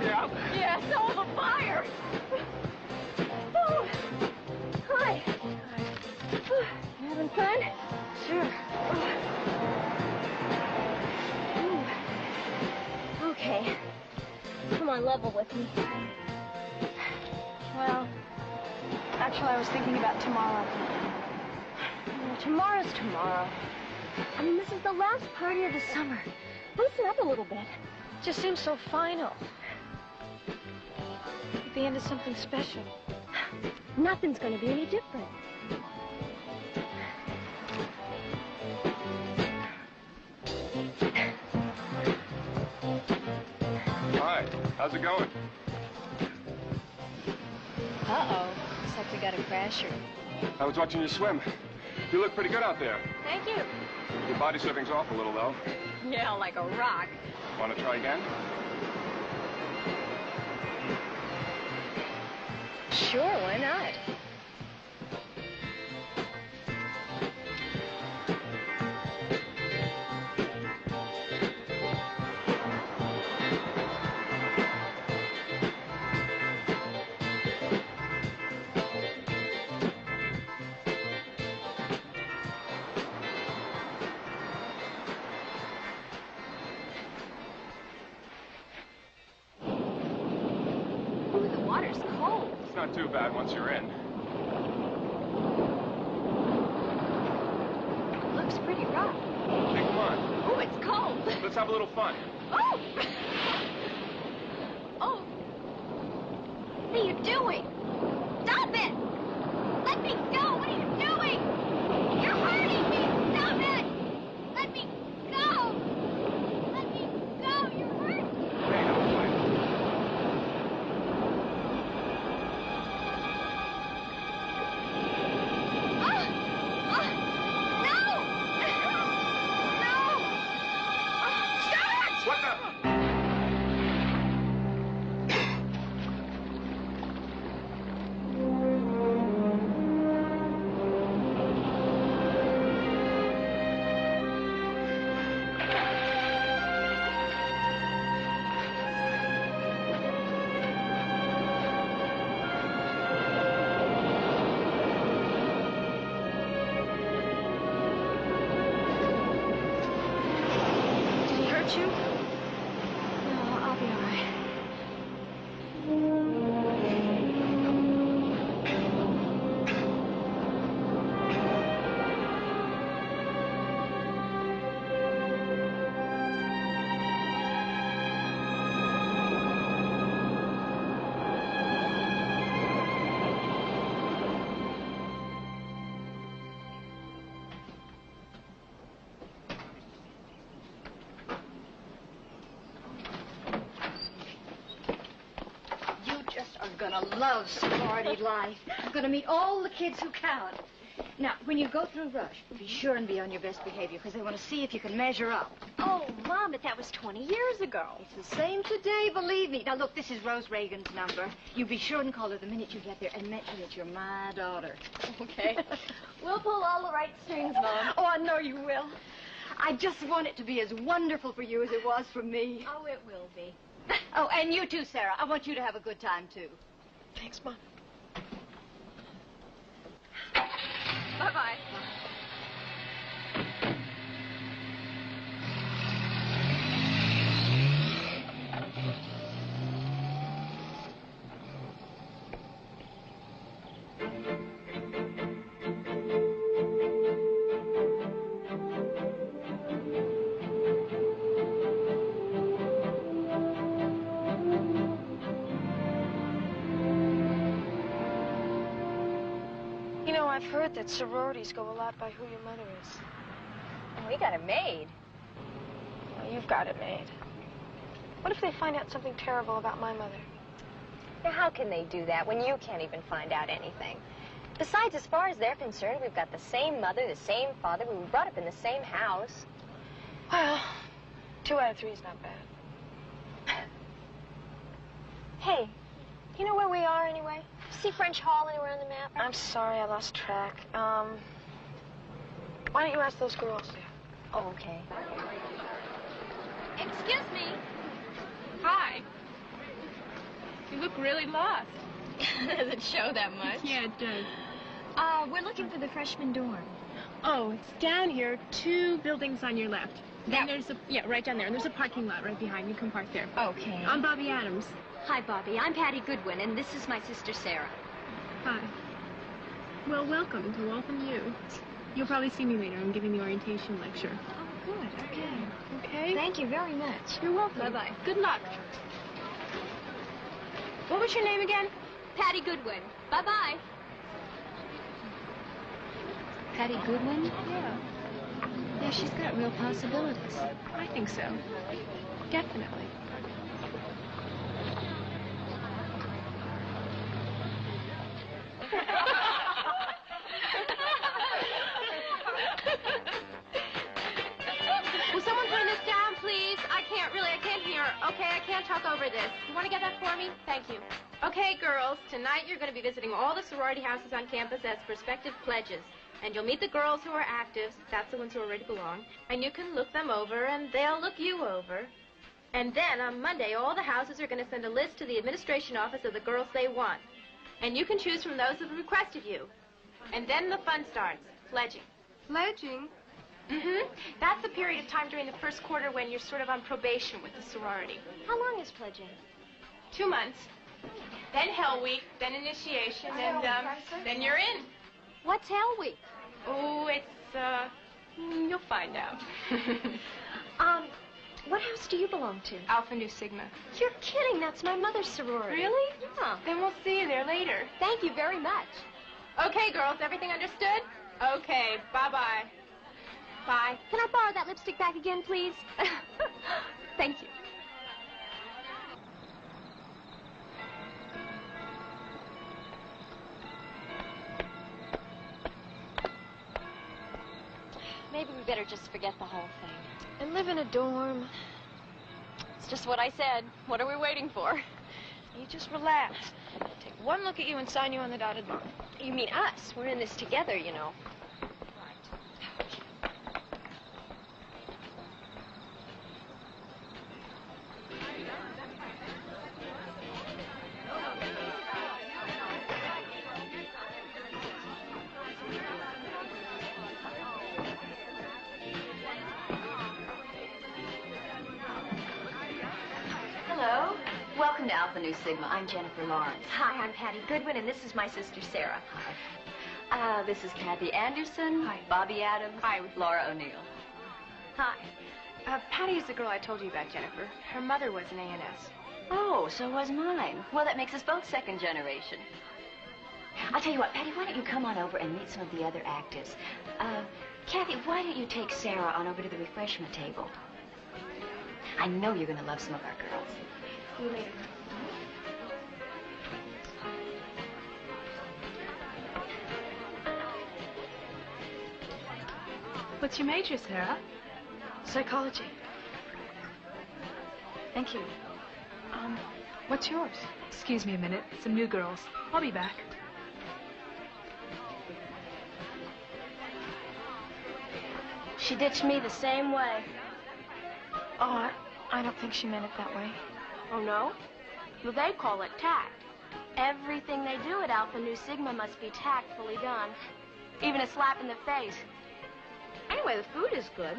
Yeah? Yeah, so the fire. Oh. Hi. You having fun? Sure. Okay. Come on, level with me. Well, actually, I was thinking about tomorrow. Well, tomorrow's tomorrow. I mean, this is the last party of the summer. Loosen up a little bit. It just seems so final. At the end of something special. Nothing's going to be any different. Hi, how's it going? Uh-oh. Looks like we got a crasher. I was watching you swim. You look pretty good out there. Thank you. Your body surfing's off a little, though. Yeah, like a rock. Want to try again? Sure, why not? Ooh, the water's cold. It's not too bad once you're in. Looks pretty rough. Hey, come on. Oh, it's cold. Let's have a little fun. Oh! Oh! What are you doing? Stop it! Let me go! What are you doing? You're hurting me! Stop it! Let me go! Let me go! You're hurting me! Hey, don't fight. No! No! Stop it! What the? Did he hurt you? No, I'll be all right. You just are gonna love sorority life. You're gonna meet all the kids who count. Now, when you go through Rush, be sure and be on your best behavior, because they want to see if you can measure up. Oh, Mom, but that was 20 years ago. It's the same today, believe me. Now, look, this is Rose Reagan's number. You be sure and call her the minute you get there and mention that you're my daughter. Okay. We'll pull all the right strings, Mom. Oh, I know you will. I just want it to be as wonderful for you as it was for me. Oh, it will be. Oh, and you too, Sarah. I want you to have a good time, too. Thanks, Mom. Bye-bye. You know, I've heard that sororities go a lot by who your mother is. We got it made. Well, you've got it made. What if they find out something terrible about my mother? Now, how can they do that when you can't even find out anything? Besides, as far as they're concerned, we've got the same mother, the same father. We were brought up in the same house. Well, 2 out of 3 is not bad. Hey, you know where we are anyway? See French Hall anywhere on the map? I'm sorry, I lost track. Why don't you ask those girls there? Oh, okay. Excuse me. Hi. You look really lost. Does it show that much? Yeah, it does. We're looking for the freshman dorm. Oh, it's down here, 2 buildings on your left. Then That- there's a, yeah, right down there. And there's a parking lot right behind. You can park there. Okay. I'm Bobby Adams. Hi, Bobby. I'm Patty Goodwin, and this is my sister, Sarah. Hi. Well, welcome to Waltham U. You'll probably see me later. I'm giving the orientation lecture. Oh, good. Okay. Okay? Thank you very much. You're welcome. Bye-bye. Good luck. What was your name again? Patty Goodwin. Bye-bye. Patty Goodwin? Yeah. Yeah, she's got real possibilities. I think so. Definitely. Will someone turn this down, please? I can't hear. Okay, I can't talk over this. You want to get that for me? Thank you. Okay, girls, tonight you're going to be visiting all the sorority houses on campus as prospective pledges. And you'll meet the girls who are actives, that's the ones who already belong, and you can look them over, and they'll look you over. And then on Monday, all the houses are going to send a list to the administration office of the girls they want. And you can choose from those who have requested you. And then the fun starts, pledging. Pledging? Mm-hmm. That's the period of time during the first quarter when you're sort of on probation with the sorority. How long is pledging? 2 months. Then Hell Week, then initiation, and then you're in. What's Hell Week? Oh, it's, you'll find out. What house do you belong to? Alpha Nu Sigma. You're kidding. That's my mother's sorority. Really? Yeah. Then we'll see you there later. Thank you very much. Okay, girls, everything understood? Okay, bye-bye. Bye. Can I borrow that lipstick back again, please? Thank you. Maybe we better just forget the whole thing. And live in a dorm. It's just what I said. What are we waiting for? You just relax. Take one look at you and sign you on the dotted line. You mean us? We're in this together, you know. Hello. Welcome to Alpha Nu Sigma. I'm Jennifer Lawrence. Hi, I'm Patty Goodwin, and this is my sister, Sarah. This is Kathy Anderson. Hi. Bobby Adams. Hi. Laura O'Neill. Hi. Patty is the girl I told you about, Jennifer. Her mother was an A&S. Oh, so was mine. Well, that makes us both second generation. I'll tell you what, Patty, why don't you come on over and meet some of the other actives? Kathy, why don't you take Sarah on over to the refreshment table? I know you're going to love some of our girls. See you later. What's your major, Sarah? Psychology. Thank you. What's yours? Excuse me a minute. Some new girls. I'll be back. She ditched me the same way. Oh, I don't think she meant it that way. Oh, no? Well, they call it tact. Everything they do at Alpha Nu Sigma must be tactfully done. Even a slap in the face. Anyway, the food is good.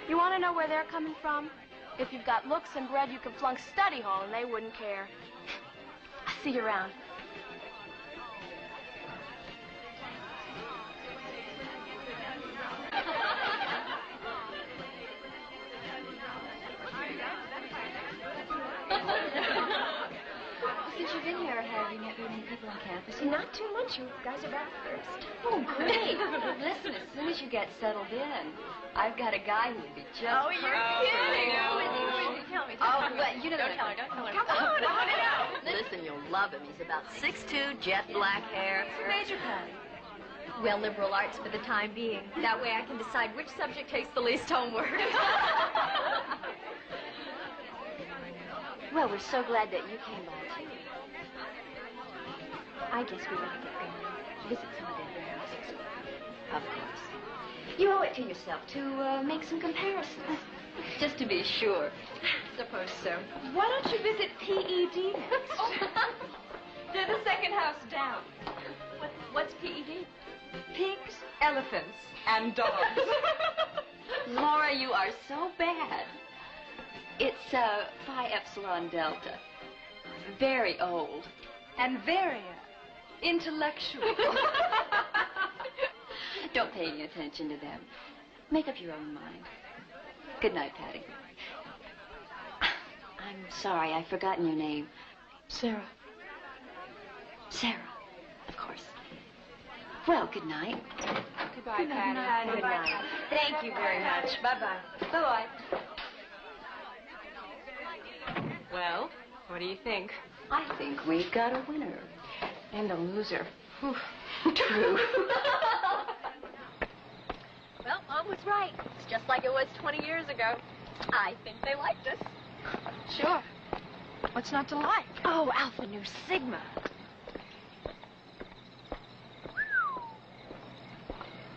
You want to know where they're coming from? If you've got looks and bread, you can flunk study hall and they wouldn't care. I'll see you around. Since you've been here, have you met very many people on campus? Not too much. You guys are back first. Oh, great. Listen, as soon as you get settled in, I've got a guy who would be just... Oh, you're kidding. Oh, Tell me. Oh, but you know... Don't tell her. Don't tell her. Come on, I want to know. Listen, you'll love him. He's about 6'2", jet black hair. Major Patty. Well, liberal arts for the time being. That way I can decide which subject takes the least homework. Well, we're so glad that you came by, too. I guess we better get going. Visit some of the other houses. Of course. You owe it to yourself to make some comparisons. Just to be sure. Suppose so. Why don't you visit PED next? the second house down. What's PED? Pigs, elephants, and dogs. Laura, you are so bad. It's Phi Epsilon Delta. Very old. And very intellectual. Don't pay any attention to them. Make up your own mind. Good night, Patty. I'm sorry, I've forgotten your name. Sarah. Sarah, of course. Well, good night. Goodbye, Patty. Good night. Thank you very much. Bye-bye. Bye-bye. Well, what do you think? I think we've got a winner. And a loser. True. Well, Mom was right. It's just like it was 20 years ago. I think they liked us. Sure. What's not to like? Oh, Alpha Nu Sigma.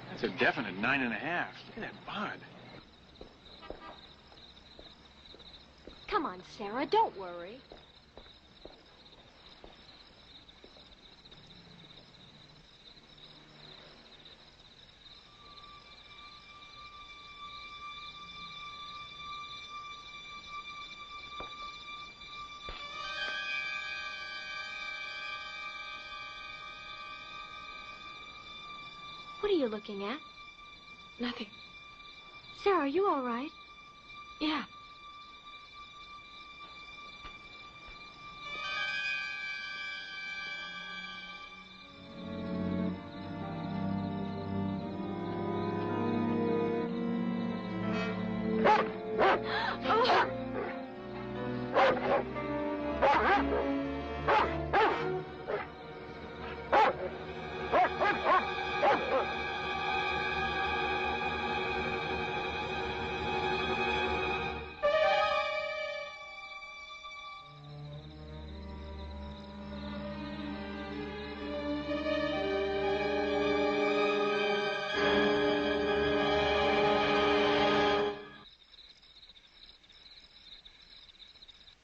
That's a definite 9.5. Look at that bod. Come on, Sarah, don't worry. What are you looking at? Nothing. Sarah, are you all right? Yeah.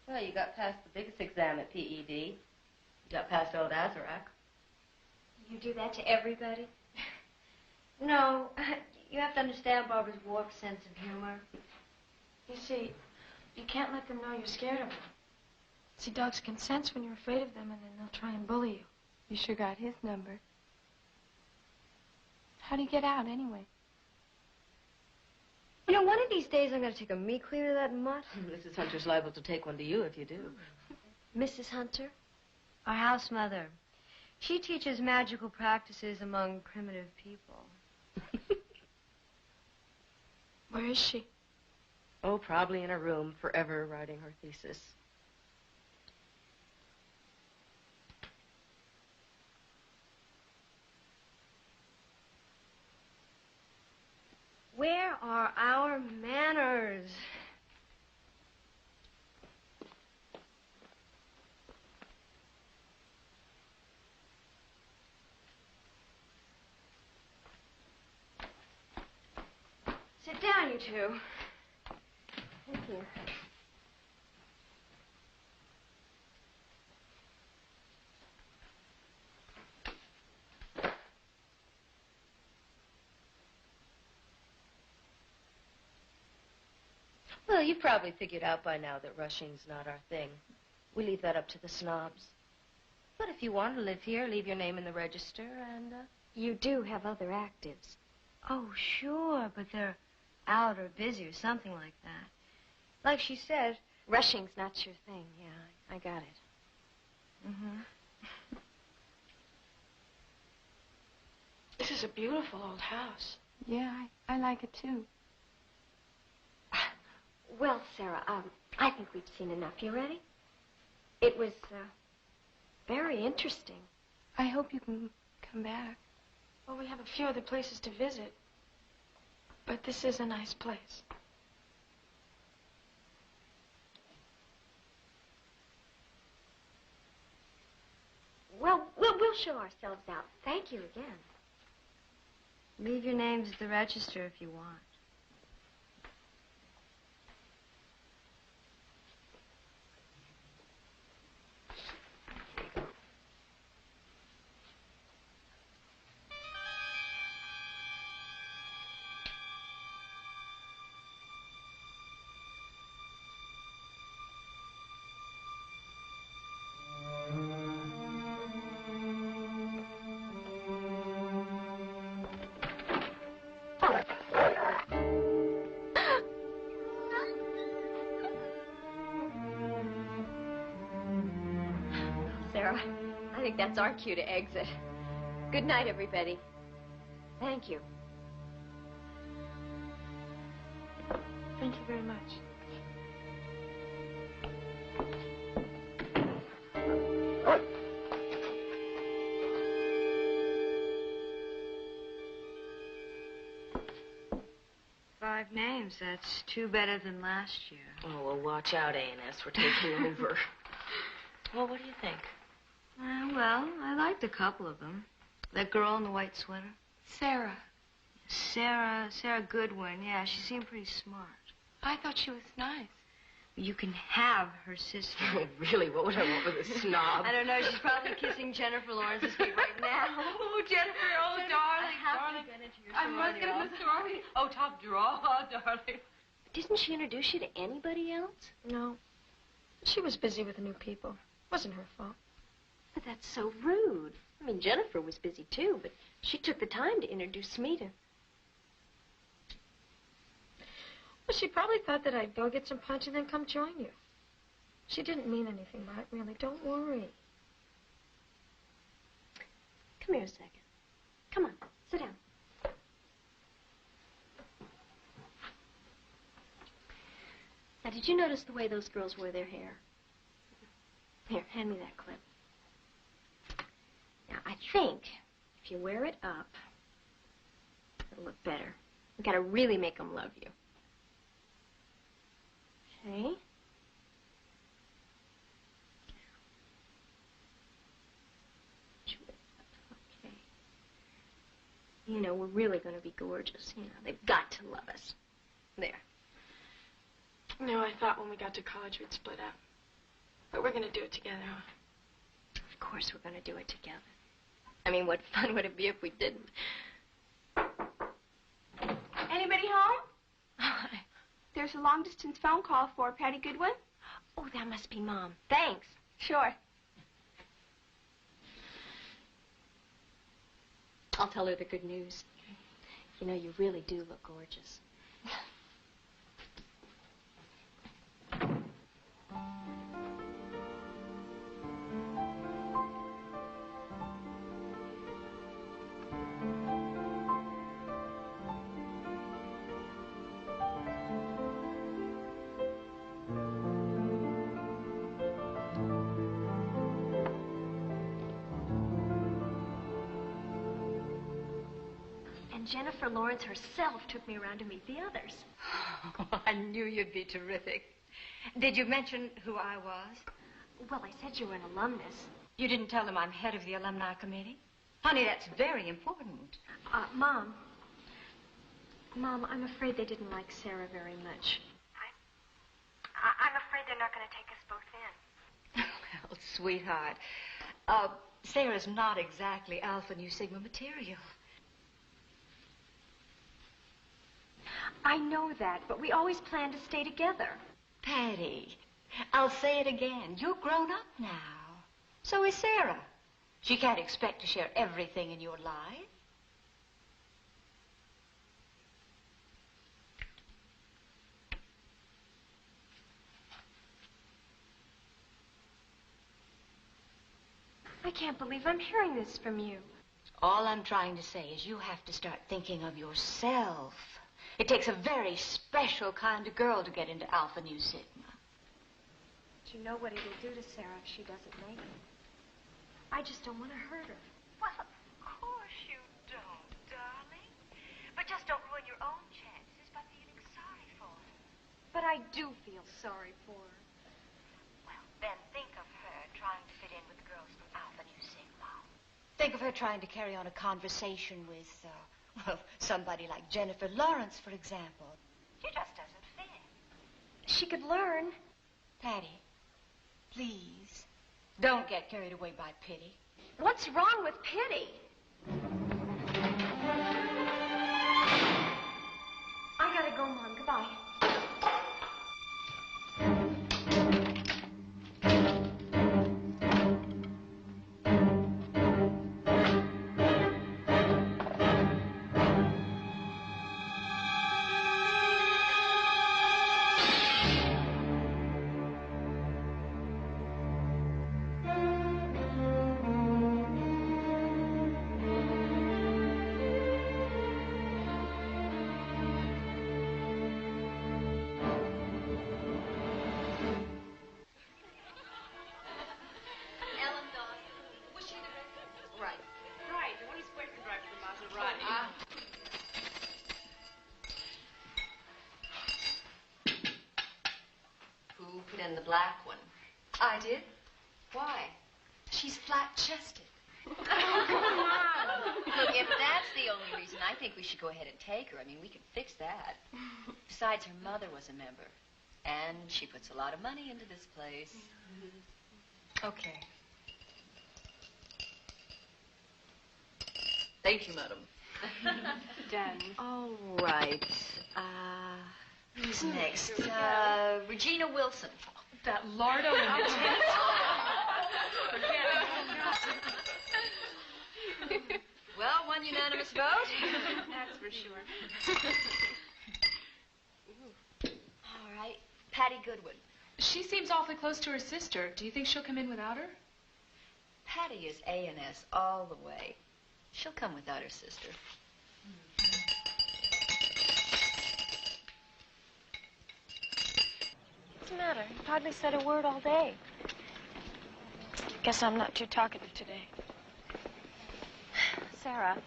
Well, you got past the biggest exam at PED. You got past old Azarac. You do that to everybody? No, you have to understand Barbara's warped sense of humor. You see, you can't let them know you're scared of them. See, dogs can sense when you're afraid of them, and then they'll try and bully you. You sure got his number. How'd he get out, anyway? You know, one of these days I'm going to take a meat cleaner to that mutt. Mrs. Hunter's liable to take one to you if you do. Mrs. Hunter? Our house mother. She teaches magical practices among primitive people. Where is she? Oh, probably in a room, forever writing her thesis. Where are our manners? Sit down, you two. Thank you. Well, you've probably figured out by now that rushing's not our thing. We leave that up to the snobs. But if you want to live here, leave your name in the register and, You do have other actives. Oh, sure, but they're out or busy or something like that. Like she said. Rushing's not your thing. Yeah, I got it. Mm-hmm. This is a beautiful old house. Yeah, I like it, too. Well, Sarah, I think we've seen enough. You ready? It was, very interesting. I hope you can come back. Well, we have a few other places to visit. But this is a nice place. Well, we'll show ourselves out. Thank you again. Leave your names at the register if you want. Sarah. I think that's our cue to exit. Good night, everybody. Thank you. Thank you very much. Five names. That's two better than last year. Oh, well, watch out, A&S. We're taking over. Well, what do you think? Well, I liked a couple of them. That girl in the white sweater. Sarah. Sarah Goodwin. Yeah, she seemed pretty smart. I thought she was nice. You can have her sister. Oh, really? What would I want with a snob? I don't know. She's probably kissing Jennifer Lawrence's feet right now. Oh, Jennifer, oh, darling. I must get a sorority. Oh, top draw, darling. Didn't she introduce you to anybody else? No. She was busy with the new people. Wasn't her fault. But that's so rude. I mean, Jennifer was busy too, but she took the time to introduce me to... Well, she probably thought that I'd go get some punch and then come join you. She didn't mean anything by it, really. Don't worry. Come here a second. Come on, sit down. Now, did you notice the way those girls wear their hair? Here, hand me that clip. Now, I think if you wear it up, it'll look better. You gotta really make them love you. Okay? Okay. You know, we're really gonna be gorgeous. You know, they've got to love us. There. No, I thought when we got to college we'd split up. But we're gonna do it together, huh? Of course we're gonna do it together. I mean, what fun would it be if we didn't? Anybody home? There's a long-distance phone call for Patty Goodwin. Oh, that must be Mom. Thanks. Sure. I'll tell her the good news. You know, you really do look gorgeous. Jennifer Lawrence herself took me around to meet the others. Oh, I knew you'd be terrific. Did you mention who I was? Well, I said you were an alumnus. You didn't tell them I'm head of the alumni committee? Honey, that's very important. Mom, I'm afraid they didn't like Sarah very much. I'm afraid they're not going to take us both in. Well, sweetheart, Sarah's not exactly Alpha Nu Sigma material. I know that, but we always planned to stay together. Patty, I'll say it again. You're grown up now. So is Sarah. She can't expect to share everything in your life. I can't believe I'm hearing this from you. All I'm trying to say is you have to start thinking of yourself. It takes a very special kind of girl to get into Alpha Nu Sigma. Do you know what it'll do to Sarah if she doesn't make it? I just don't want to hurt her. Well, of course you don't, darling. But just don't ruin your own chances by feeling sorry for her. But I do feel sorry for her. Well, then think of her trying to fit in with the girls from Alpha Nu Sigma. Think of her trying to carry on a conversation with, well, somebody like Jennifer Lawrence, for example. She just doesn't fit. She could learn. Patty, please, don't get carried away by pity. What's wrong with pity? I gotta go, Mom. Goodbye. the black one. I did. Why? She's flat-chested. Look, if that's the only reason, I think we should go ahead and take her. I mean, we can fix that. Besides, her mother was a member. And she puts a lot of money into this place. Okay. Thank you, madam. Done. All right. Who's next? Regina Wilson. That lardo in the tent. Well, one unanimous vote. That's for sure. All right. Patty Goodwin. She seems awfully close to her sister. Do you think she'll come in without her? Patty is A&S all the way. She'll come without her sister. What's the matter? You've hardly said a word all day. Guess I'm not too talkative today. Sarah,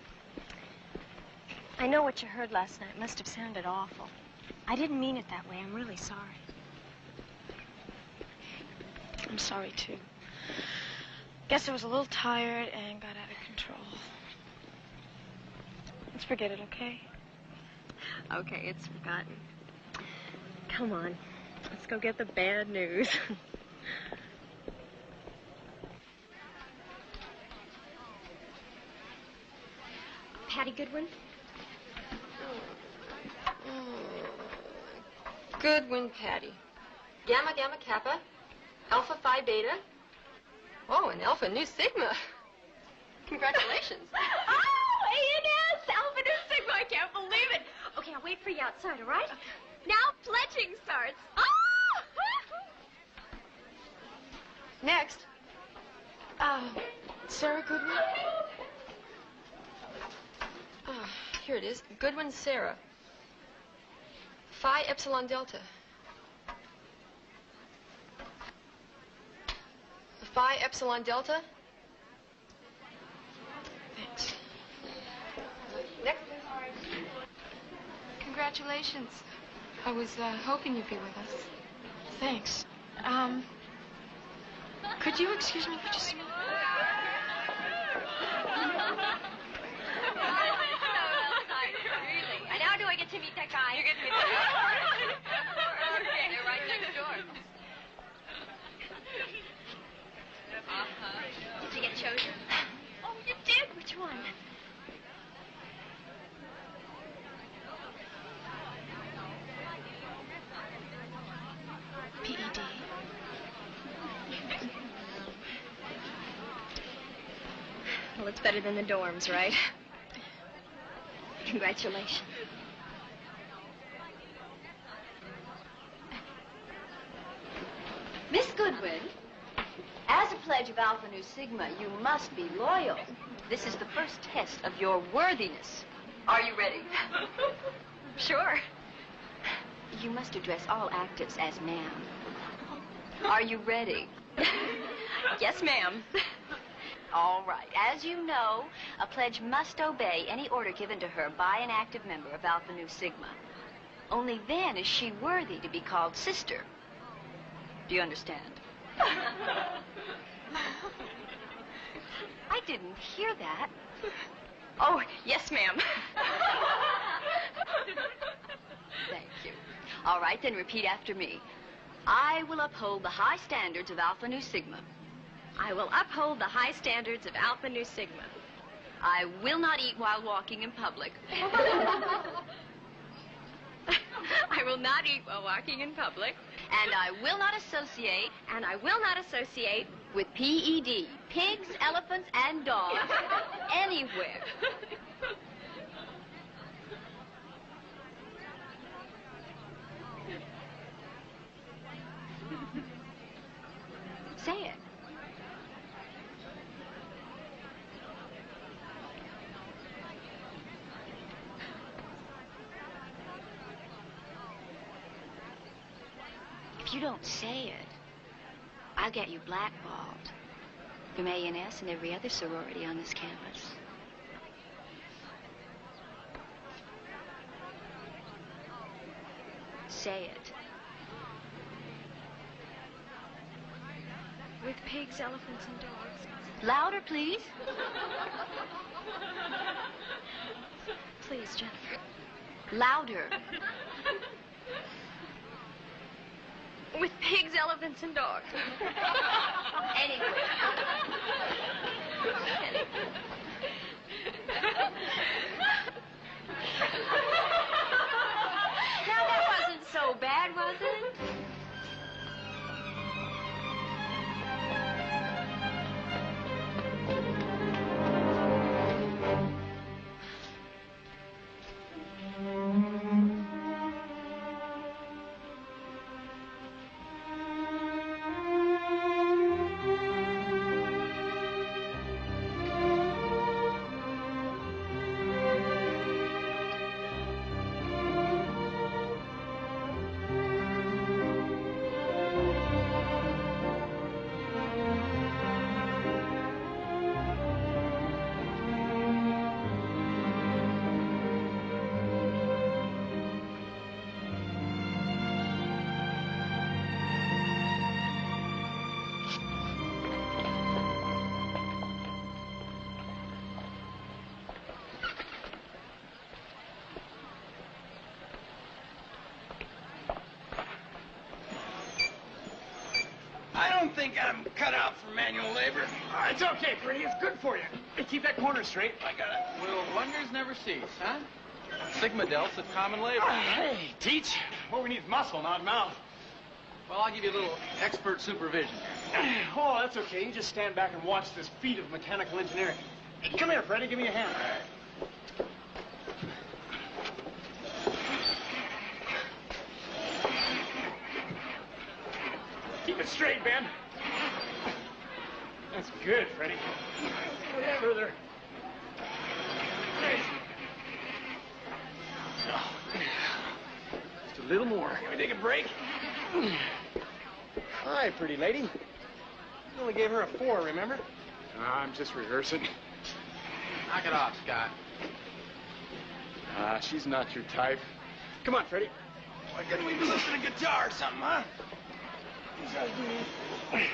I know what you heard last night must have sounded awful. I didn't mean it that way. I'm really sorry. I'm sorry, too. Guess I was a little tired and got out of control. Let's forget it, okay? Okay, it's forgotten. Come on. Let's go get the bad news. Patty Goodwin? Goodwin Patty. Gamma Gamma Kappa. Alpha Phi Beta. Oh, and Alpha Nu Sigma. Congratulations. Oh, A&S! Alpha Nu Sigma, I can't believe it. Okay, I'll wait for you outside, all right? Now pledging starts. Oh! Next. Sarah Goodwin. Here it is. Goodwin Sarah. Phi Epsilon Delta. Phi Epsilon Delta. Thanks. Next. Congratulations. I was hoping you'd be with us. Thanks. Could you excuse me for just a minute? Now do I get to meet that guy? You get to meet that guy. Okay, they're right next door. Did you get chosen? Oh, you did? Which one? PED. Well, it's better than the dorms, right? Congratulations. Miss Goodwin, as a pledge of Alpha Nu Sigma, you must be loyal. This is the first test of your worthiness. Are you ready? Sure. You must address all actives as ma'am. Are you ready? Yes, ma'am. All right. As you know, a pledge must obey any order given to her by an active member of Alpha Nu Sigma. Only then is she worthy to be called sister. Do you understand? I didn't hear that. Oh, yes, ma'am. Thank you. All right, then repeat after me. I will uphold the high standards of Alpha Nu Sigma. I will uphold the high standards of Alpha Nu Sigma. I will not eat while walking in public. I will not eat while walking in public. And I will not associate And I will not associate with PED, pigs, elephants, and dogs, anywhere. Say it. If you don't say it, I'll get you blackballed from A&S and every other sorority on this campus. Say it. With pigs, elephants, and dogs. Louder, please. Please, Jennifer. Louder. With pigs, elephants, and dogs. Anyway. Now that wasn't so bad, was it? I don't think I'm cut out for manual labor. It's okay, Freddie. It's good for you. Hey, keep that corner straight. I got it. Will wonders never cease, huh? Sigma Delts at common labor. Hey, teach. What we need is muscle, not mouth. Well, I'll give you a little expert supervision. Oh, that's okay. You just stand back and watch this feat of mechanical engineering. Hey, come here, Freddie. Give me a hand. Keep it straight, Ben. That's good, Freddie. A little further. Just a little more. Can we take a break? Hi, pretty lady. You only gave her a 4, remember? I'm just rehearsing. Knock it off, Scott. She's not your type. Come on, Freddie. Why couldn't we be listening to guitar or something, huh? Sarah, please!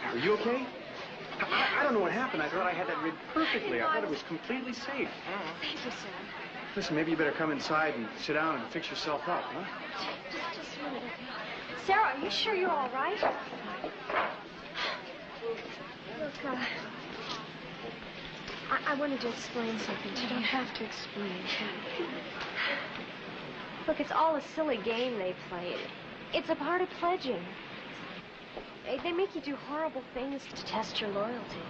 Are you okay? I don't know what happened. I thought I had that rig perfectly. I thought it was completely safe. Thank you, Sam. Listen, maybe you better come inside and sit down and fix yourself up, huh? Just a minute, okay? Sarah, are you sure you're all right? Look, I wanted to explain something. You don't have to explain, okay? Look, it's all a silly game they play. It's a part of pledging. They make you do horrible things to test your loyalty.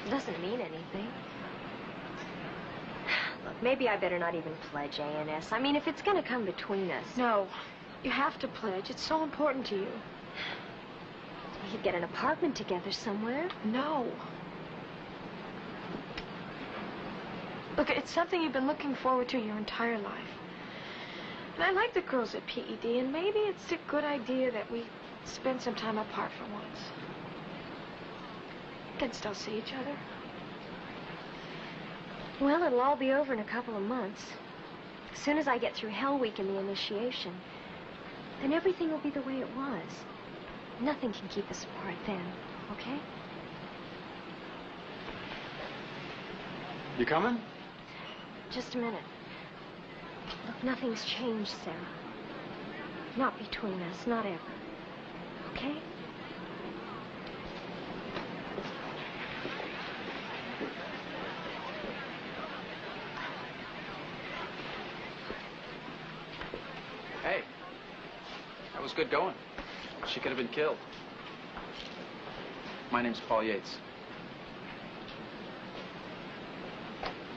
It doesn't mean anything. Look, maybe I better not even pledge A&S. I mean, if it's going to come between us... No, you have to pledge. It's so important to you. We could get an apartment together somewhere. No. Look, it's something you've been looking forward to your entire life. And I like the girls at PED, and maybe it's a good idea that we spend some time apart for once. We can still see each other. Well, it'll all be over in a couple of months. As soon as I get through Hell Week and the initiation, then everything will be the way it was. Nothing can keep us apart then, okay? You coming? Just a minute. Look, nothing's changed, Sarah. Not between us, not ever. Okay? was good going. She could have been killed. My name's Paul Yates.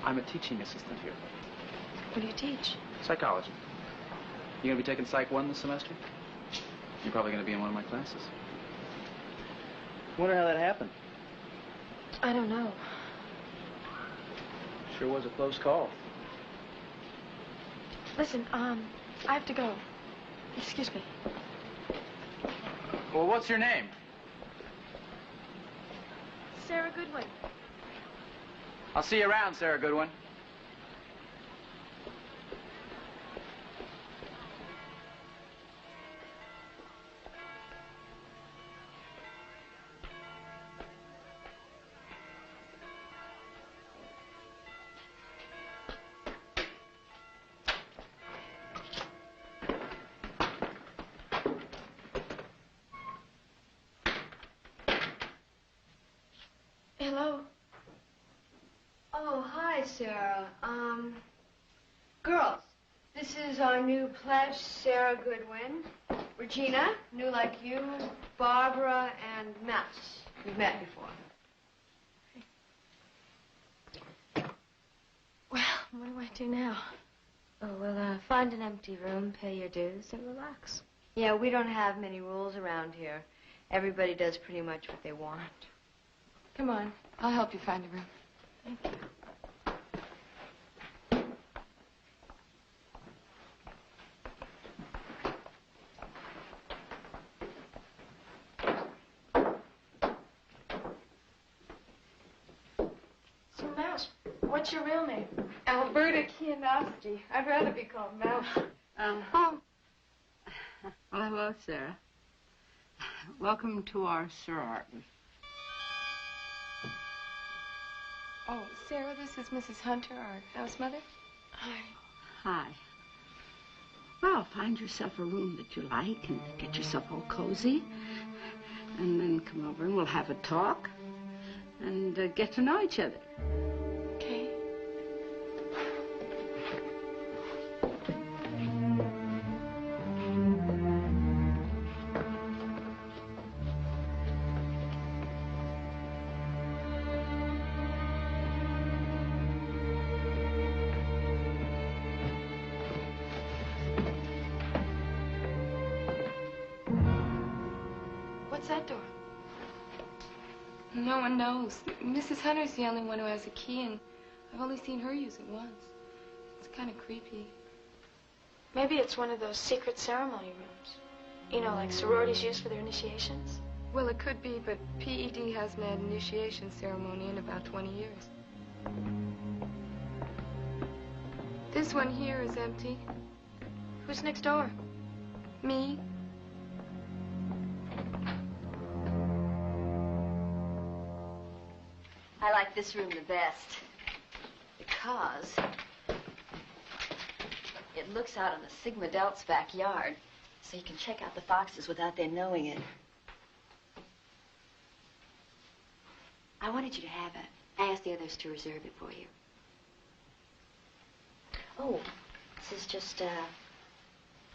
I'm a teaching assistant here. What do you teach? Psychology. You gonna be taking Psych 1 this semester? You're probably gonna be in one of my classes. Wonder how that happened. I don't know. Sure was a close call. Listen, I have to go. Excuse me. Well, what's your name? Sarah Goodwin. I'll see you around, Sarah Goodwin. Hello. Oh, hi, Sarah. Girls, this is our new pledge, Sarah Goodwin. Regina, new like you, Barbara, and Mouse. We've met before. Well, what do I do now? Oh, well, find an empty room, pay your dues, and relax. Yeah, we don't have many rules around here. Everybody does pretty much what they want. Come on. I'll help you find a room. Thank you. So, Mouse, what's your real name? Alberta Kianowski. I'd rather be called Mouse. Well, hello, Sarah. Welcome to our sorority. Oh, Sarah, this is Mrs. Hunter, our house mother. Hi. Hi. Well, find yourself a room that you like and get yourself all cozy. And then come over and we'll have a talk and get to know each other. Okay. What's that door? No one knows. Mrs. Hunter's the only one who has a key, and I've only seen her use it once. It's kind of creepy. Maybe it's one of those secret ceremony rooms. You know, like sororities use for their initiations. Well, it could be, but PED hasn't had an initiation ceremony in about 20 years. This one here is empty. Who's next door? Me. I like this room the best because it looks out on the Sigma Delta's backyard, so you can check out the foxes without their knowing it. I wanted you to have it. I asked the others to reserve it for you. Oh, this is just a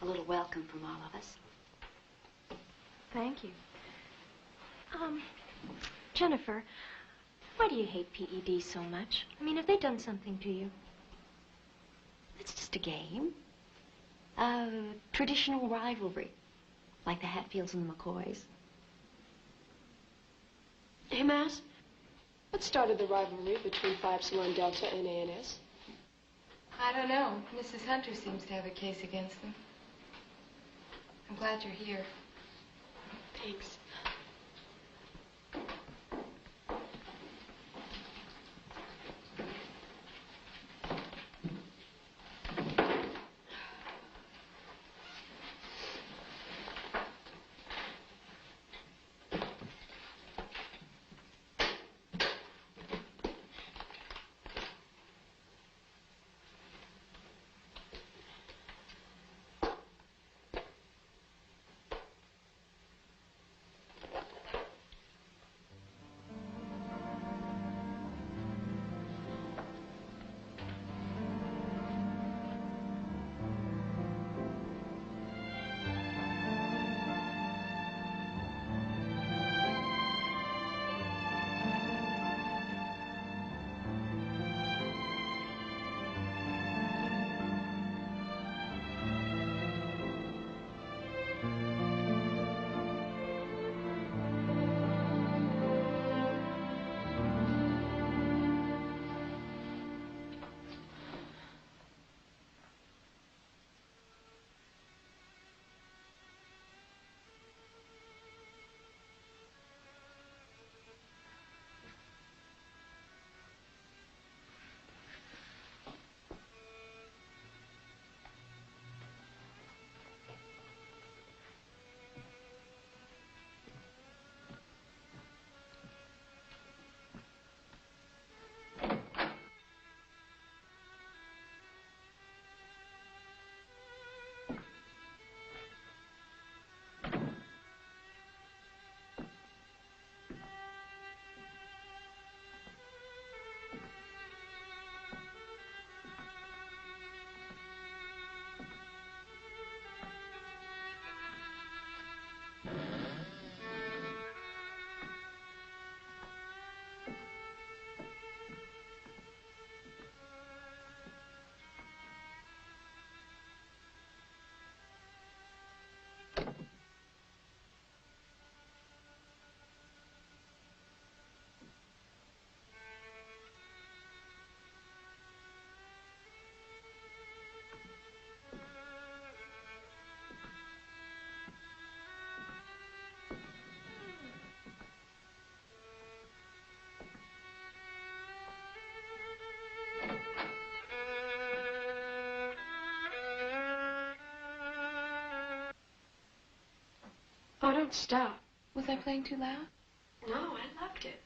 little welcome from all of us. Thank you. Jennifer, why do you hate PED so much? I mean, have they done something to you? It's just a game. Traditional rivalry, like the Hatfields and the McCoys. Hey, Mass, what started the rivalry between Phi Epsilon Delta and ANS? I don't know. Mrs. Hunter seems to have a case against them. I'm glad you're here. Thanks. Oh, don't stop. Was I playing too loud? No, I loved it.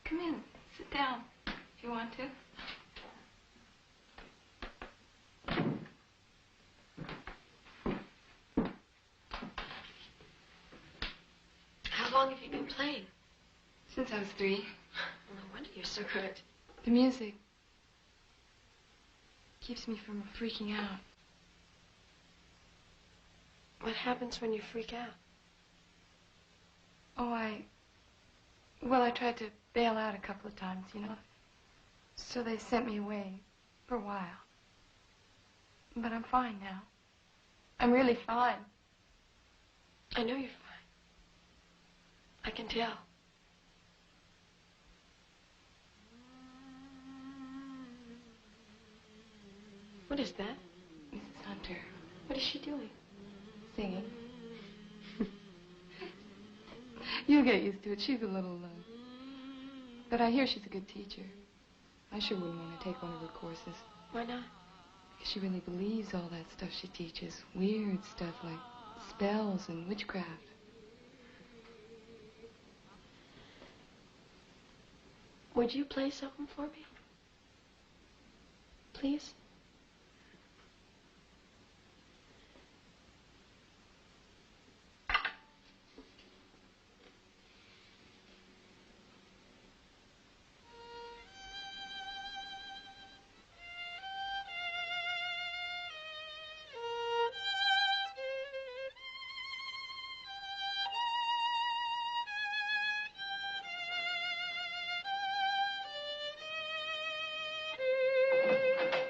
Come in. Sit down if you want to. How long have you been playing? Since I was 3. No wonder you're so good. The music keeps me from freaking out. What happens when you freak out? Oh, well, I tried to bail out a couple of times, you know. So they sent me away for a while. But I'm fine now. I'm really fine. I know you're fine. I can tell. What is that? Mrs. Hunter. What is she doing? Singing. You'll get used to it. She's a little, but I hear she's a good teacher. I sure wouldn't want to take one of her courses. Why not? Because she really believes all that stuff she teaches. Weird stuff like spells and witchcraft. Would you play something for me? Please?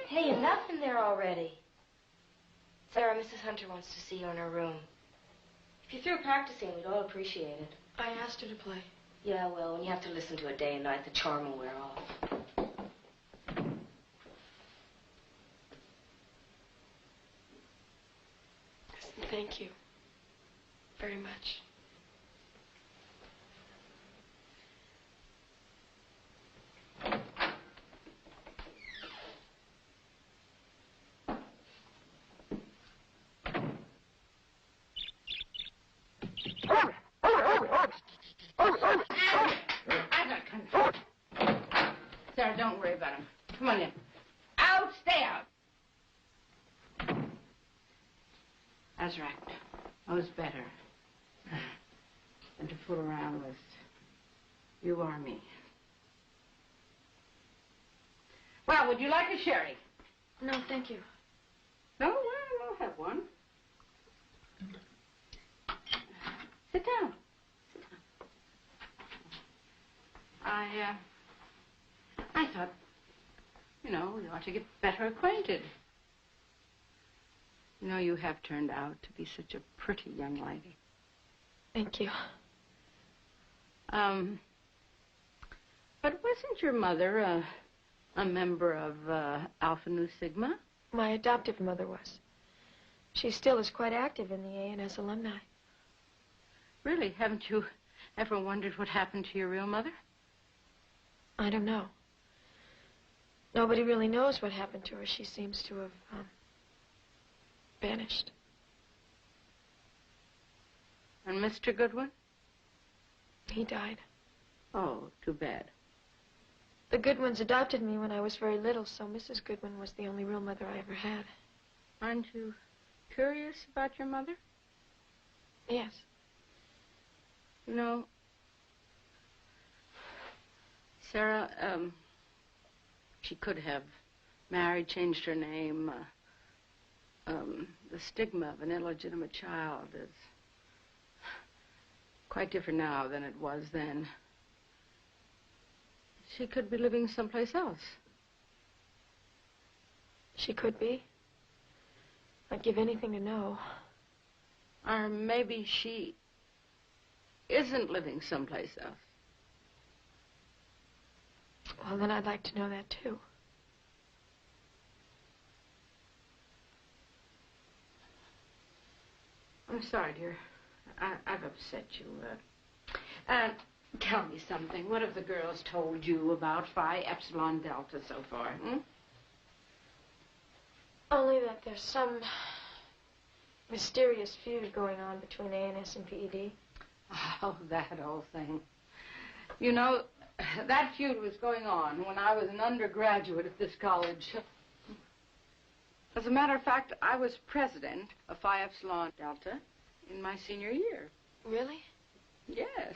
Hey, enough in there already. Sarah, Mrs. Hunter wants to see you in her room. If you're through practicing, we'd all appreciate it. I asked her to play. Yeah, well, when you have to listen to it day and night, the charm will wear off. Thank you. Very much. Sarah, don't worry about him. Come on in. Out, stay out. That's right. Knows better than to fool around with you or me. Well, would you like a sherry? No, thank you. No, well, we'll have one. Sit down. Sit down. I thought, you know, we ought to get better acquainted. You know, you have turned out to be such a pretty young lady. Thank you. But wasn't your mother a member of Alpha Nu Sigma? My adoptive mother was. She still is quite active in the A&S alumni. Really? Haven't you ever wondered what happened to your real mother? I don't know. Nobody really knows what happened to her. She seems to have vanished. And Mr. Goodwin? He died. Oh, too bad. The Goodwins adopted me when I was very little, so Mrs. Goodwin was the only real mother I ever had. Aren't you curious about your mother? Yes. You know, Sarah, she could have married, changed her name. The stigma of an illegitimate child is quite different now than it was then. She could be living someplace else. She could be. I'd give anything to know. Or maybe she isn't living someplace else. Well, then I'd like to know that, too. I'm sorry, dear. I've upset you. Tell me something. What have the girls told you about Phi Epsilon Delta so far, hmm? Only that there's some mysterious feud going on between ANS and PED? Oh, that old thing. You know, that feud was going on when I was an undergraduate at this college. As a matter of fact, I was president of Phi Epsilon Delta in my senior year. Really? Yes.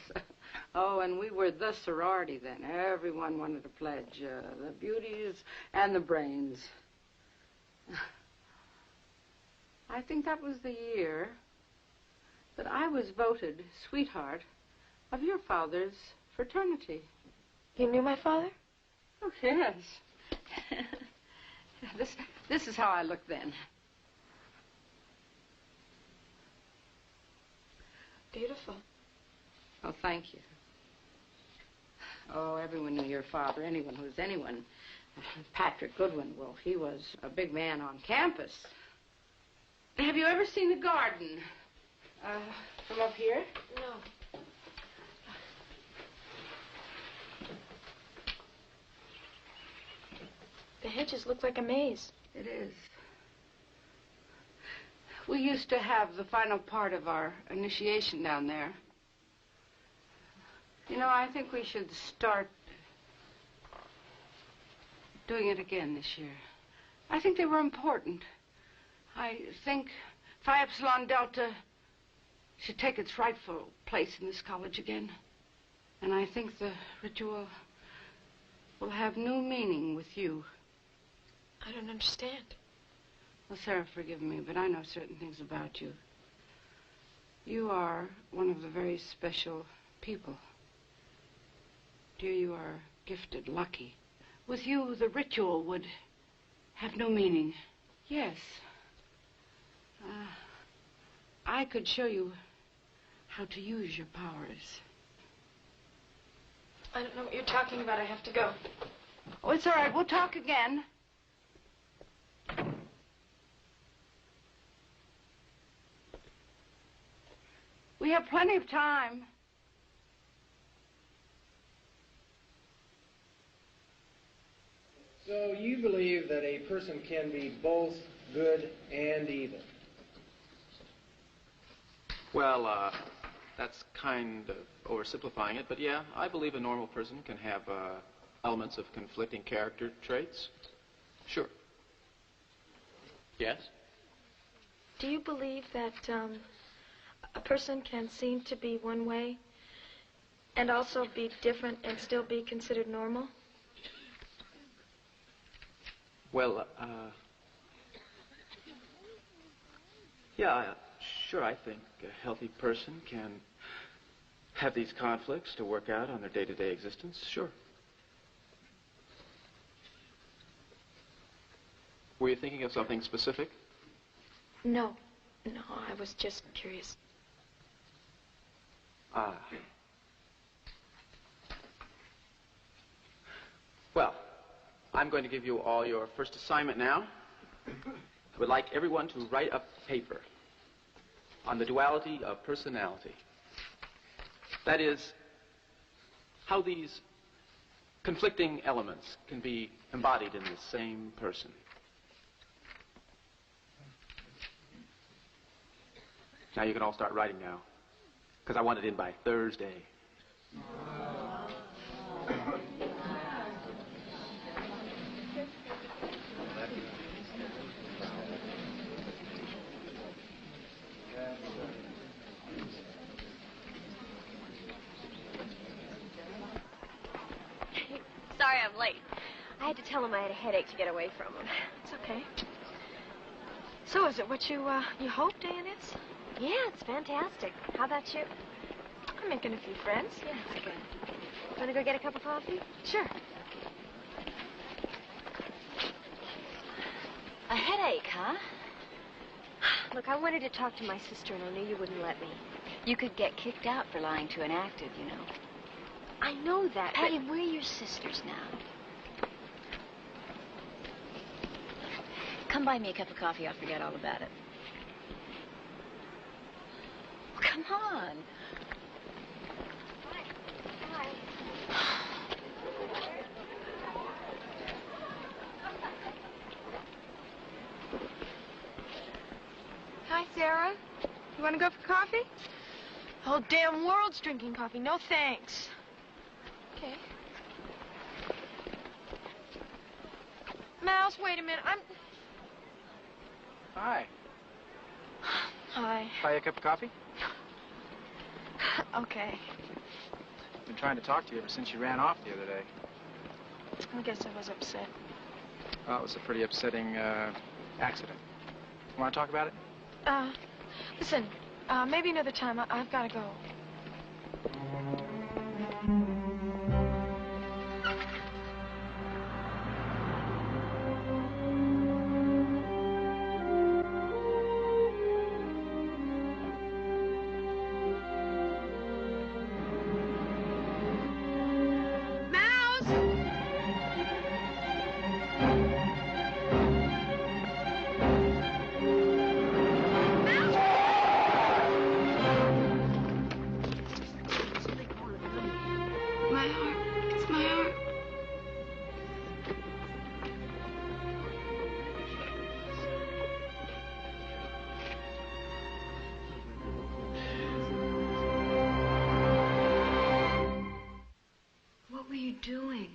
Oh, and we were the sorority then. Everyone wanted to pledge, the beauties and the brains. I think that was the year that I was voted sweetheart of your father's fraternity. You knew my father? Oh, yes. This is how I looked then. Beautiful. Oh, thank you. Oh, everyone knew your father, anyone who was anyone. Patrick Goodwin, well, he was a big man on campus. Have you ever seen the garden from up here? No. The hedges look like a maze. It is. We used to have the final part of our initiation down there. You know, I think we should start doing it again this year. I think they were important. I think Phi Epsilon Delta should take its rightful place in this college again. And I think the ritual will have new meaning with you. I don't understand. Well, Sarah, forgive me, but I know certain things about you. You are one of the very special people. Dear, you are gifted, lucky. With you, the ritual would have no meaning. Yes. I could show you how to use your powers. I don't know what you're talking about. I have to go. Oh, it's all right. We'll talk again. We have plenty of time. So you believe that a person can be both good and evil? Well, that's kind of oversimplifying it, but yeah, I believe a normal person can have elements of conflicting character traits. Sure. Yes? Do you believe that a person can seem to be one way and also be different and still be considered normal? Well, yeah, sure, I think a healthy person can have these conflicts to work out on their day-to-day existence, sure. Were you thinking of something specific? No, I was just curious. Ah. Well, I'm going to give you all your first assignment now. I would like everyone to write a paper on the duality of personality. That is, how these conflicting elements can be embodied in the same person. Now you can all start writing now, because I want it in by Thursday. Sorry I'm late. I had to tell him I had a headache to get away from him. It's okay. So is it what you hoped, ANS? Yeah, it's fantastic. How about you? I'm making a few friends. Yeah, that's good. Want to go get a cup of coffee? Sure. A headache, huh? Look, I wanted to talk to my sister, and I knew you wouldn't let me. You could get kicked out for lying to an active, you know. I know that, Patty, we're your sisters now. Come buy me a cup of coffee. I'll forget all about it. Come on. Hi, Hi, Sarah. You want to go for coffee? The whole damn world's drinking coffee. No thanks. Okay. Mouse, wait a minute. Hi. Hi. Buy you a cup of coffee? Okay. I've been trying to talk to you ever since you ran off the other day. I guess I was upset. Well, it was a pretty upsetting accident. Want to talk about it? Listen, maybe another time. I've got to go. My heart. It's my heart. What were you doing?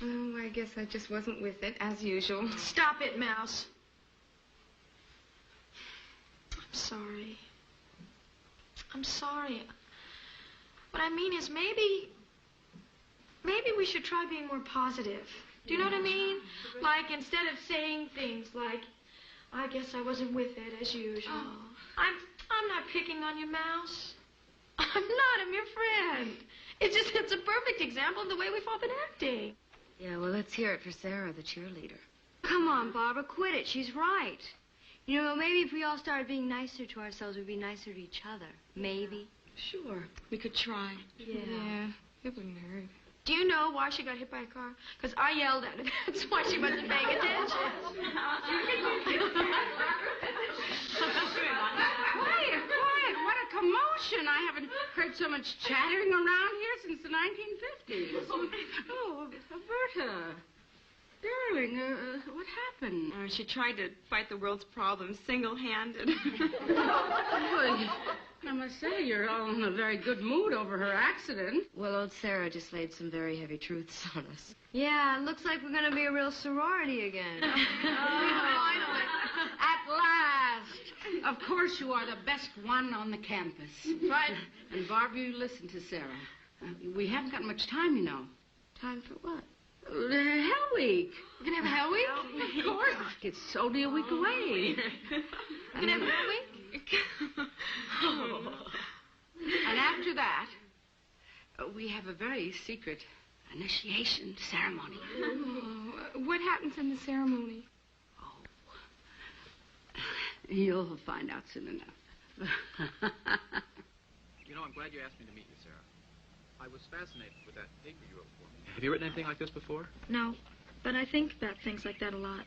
Oh, I guess I just wasn't with it, as usual. Stop it, Mouse. I'm sorry. I'm sorry. What I mean is maybe we should try being more positive. Do you know what I mean? Like, instead of saying things like, I guess I wasn't with it as usual. Oh. I'm not picking on you, Mouse. I'm not. I'm your friend. It's a perfect example of the way we've all been acting. Yeah, well, let's hear it for Sarah, the cheerleader. Come on, Barbara, quit it. She's right. You know, maybe if we all started being nicer to ourselves, we'd be nicer to each other. Maybe. Sure. We could try. Yeah, it wouldn't hurt. Do you know why she got hit by a car? Because I yelled at her. That's why she wasn't paying attention. Quiet, quiet. What a commotion. I haven't heard so much chattering around here since the 1950s. Oh, Berta. Darling, what happened? She tried to fight the world's problems single-handed. Well, I must say, you're all in a very good mood over her accident. Well, old Sarah just laid some very heavy truths on us. Yeah, it looks like we're going to be a real sorority again. At last. Of course you are the best one on the campus. Right. And Barbara, you listen to Sarah. We haven't got much time, you know. Time for what? Hell Week. We're going to have a Hell Week? Of course. It's only a week away. We're going to have a Hell Week? And after that, we have a very secret initiation ceremony. Oh, what happens in the ceremony? You'll find out soon enough. You know, I'm glad you asked me to meet you, Sarah. I was fascinated with that paper you wrote for me. Have you written anything like this before? No, but I think about things like that a lot.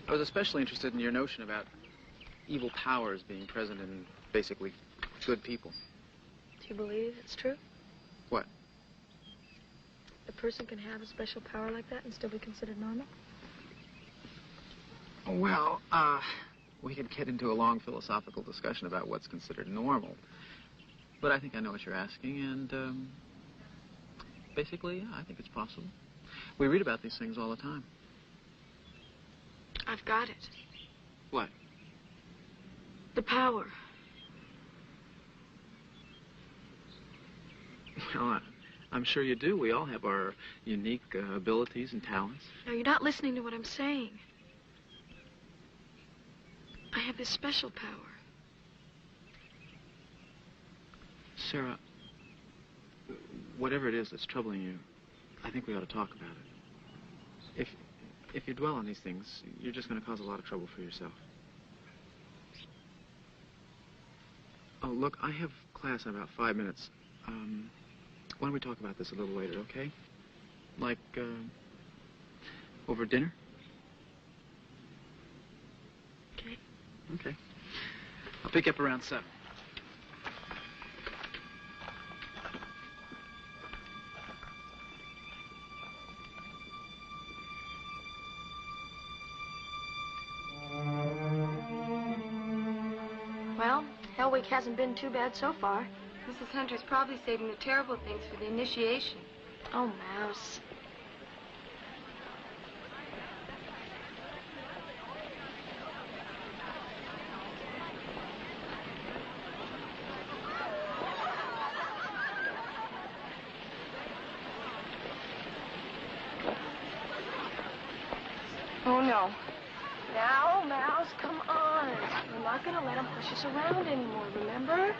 I was especially interested in your notion about evil powers being present in basically good people. Do you believe it's true? What? A person can have a special power like that and still be considered normal? Well, we could get into a long philosophical discussion about what's considered normal. But I think I know what you're asking, and basically, yeah, I think it's possible. We read about these things all the time. I've got it. What? The power. Well, I'm sure you do. We all have our unique abilities and talents. No, you're not listening to what I'm saying. I have this special power. Sarah, whatever it is that's troubling you, I think we ought to talk about it. If you dwell on these things, you're just going to cause a lot of trouble for yourself. Oh, look, I have class in about 5 minutes. Why don't we talk about this a little later, okay? Like, over dinner? Okay. Okay. I'll pick you up around 7. Hell Week hasn't been too bad so far. Mrs. Hunter's probably saving the terrible things for the initiation. Oh, Mouse. Oh, no. Now, Mouse, come on. We're not going to let them push us around anymore, remember?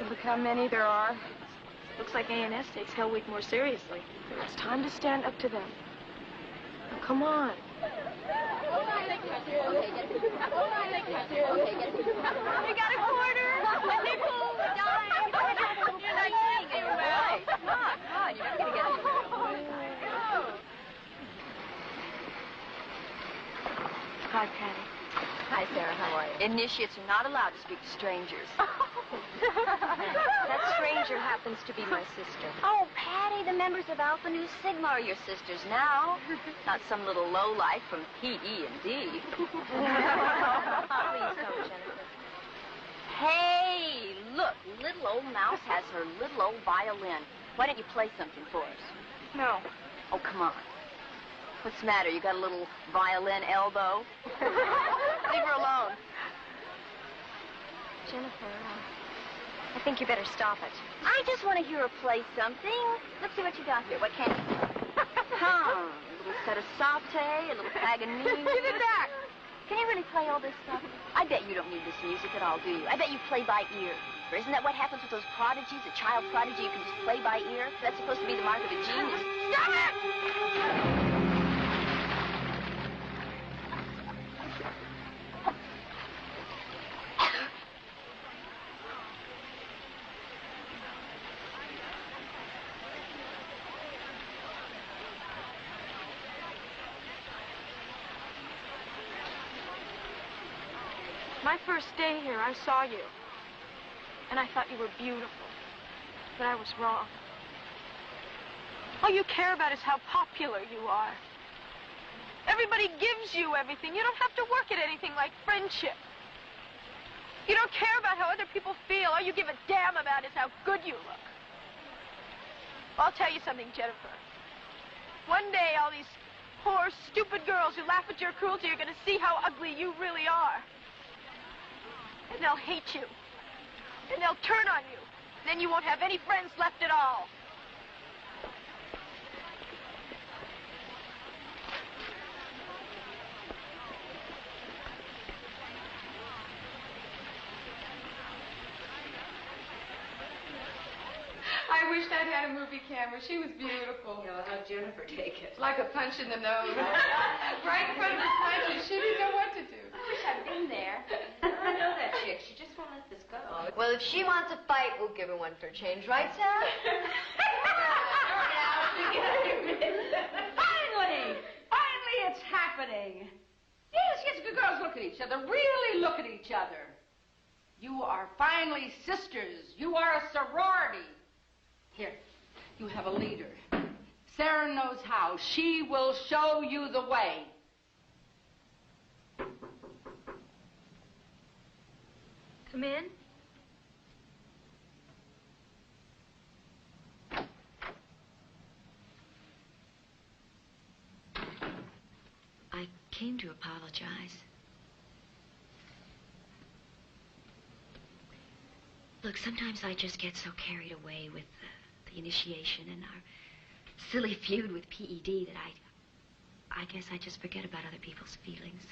Look how many there are. Looks like A&S takes Hell Week more seriously. It's time to stand up to them. Now, come on. We got a quarter, a nickel, a dime. You're not seeing it well. Come on, you're not going to get anywhere. Hi, Patty. Hi, Sarah. How are you? Initiates are not allowed to speak to strangers. That stranger happens to be my sister. Oh, Patty, the members of Alpha Nu Sigma are your sisters now. Not some little lowlife from P.E. and D. Please don't, Jennifer. Hey, look, little old Mouse has her little old violin. Why don't you play something for us? No. Oh, come on. What's the matter? You got a little violin elbow? Leave her alone. Jennifer, I think you better stop it. I just want to hear her play something. Let's see what you got here. What can you? A little set of sauté, a little Paganini. Give it back. Can you really play all this stuff? I bet you don't need this music at all, do you? I bet you play by ear. Or isn't that what happens with those prodigies? A child prodigy you can just play by ear? That's supposed to be the mark of a genius. Stop it! My first day here, I saw you. And I thought you were beautiful. But I was wrong. All you care about is how popular you are. Everybody gives you everything. You don't have to work at anything like friendship. You don't care about how other people feel. All you give a damn about is how good you look. I'll tell you something, Jennifer. One day, all these poor, stupid girls who laugh at your cruelty are going to see how ugly you really are. And they'll hate you. And they'll turn on you. Then you won't have any friends left at all. I wished I'd had a movie camera. She was beautiful. Yeah, well, how'd Jennifer take it? Like a punch in the nose. Right in front of the punches. She didn't know what to do. I wish I'd been there. I know that chick. She just won't let this go. Well, if she wants a fight, we'll give her one for a change, right, Sarah? Finally it's happening. Yes, good girls look at each other, really look at each other. You are finally sisters. You are a sorority. Here, you have a leader. Sarah knows how. She will show you the way. Come in. I came to apologize. Look, sometimes I just get so carried away with the initiation and our silly feud with PED that I guess I just forget about other people's feelings.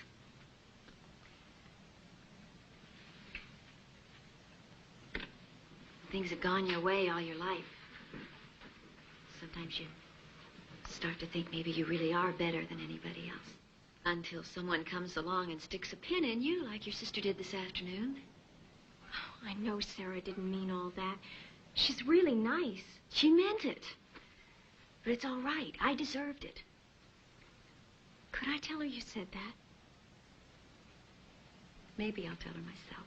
Things have gone your way all your life. Sometimes you start to think maybe you really are better than anybody else. Until someone comes along and sticks a pin in you like your sister did this afternoon. Oh, I know Sarah didn't mean all that. She's really nice. She meant it. But it's all right. I deserved it. Could I tell her you said that? Maybe I'll tell her myself.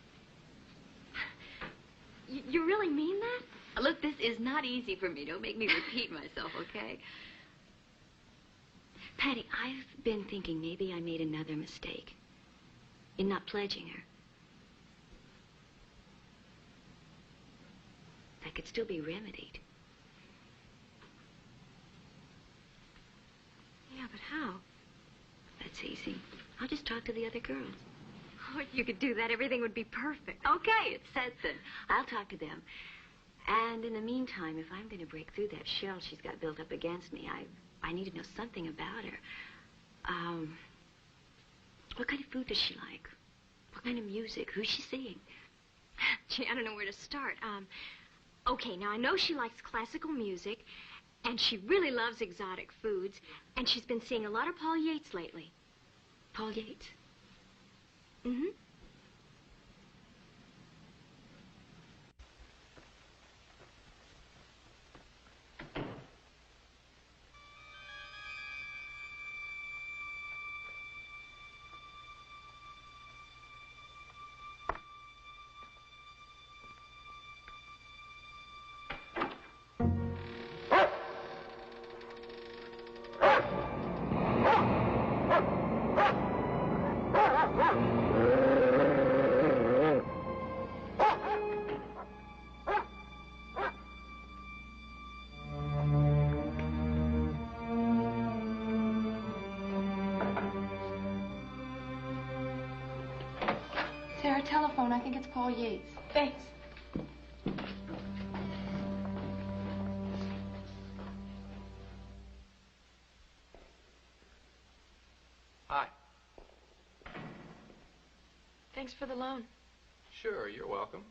You really mean that? Look, this is not easy for me. Don't make me repeat myself, okay? Patty, I've been thinking maybe I made another mistake in not pledging her. that could still be remedied. Yeah, but how? That's easy. I'll just talk to the other girls. Oh, if you could do that, everything would be perfect. Okay, it's set then. I'll talk to them. And in the meantime, if I'm going to break through that shell she's got built up against me, I need to know something about her. What kind of food does she like? What kind of music? Who's she seeing? Gee, I don't know where to start. Okay, now I know she likes classical music, and she really loves exotic foods, and she's been seeing a lot of Paul Yates lately. Paul Yates? Mm-hmm. Sarah, telephone. I think it's Paul Yates. Thanks. Hi. Thanks for the loan. Sure, you're welcome.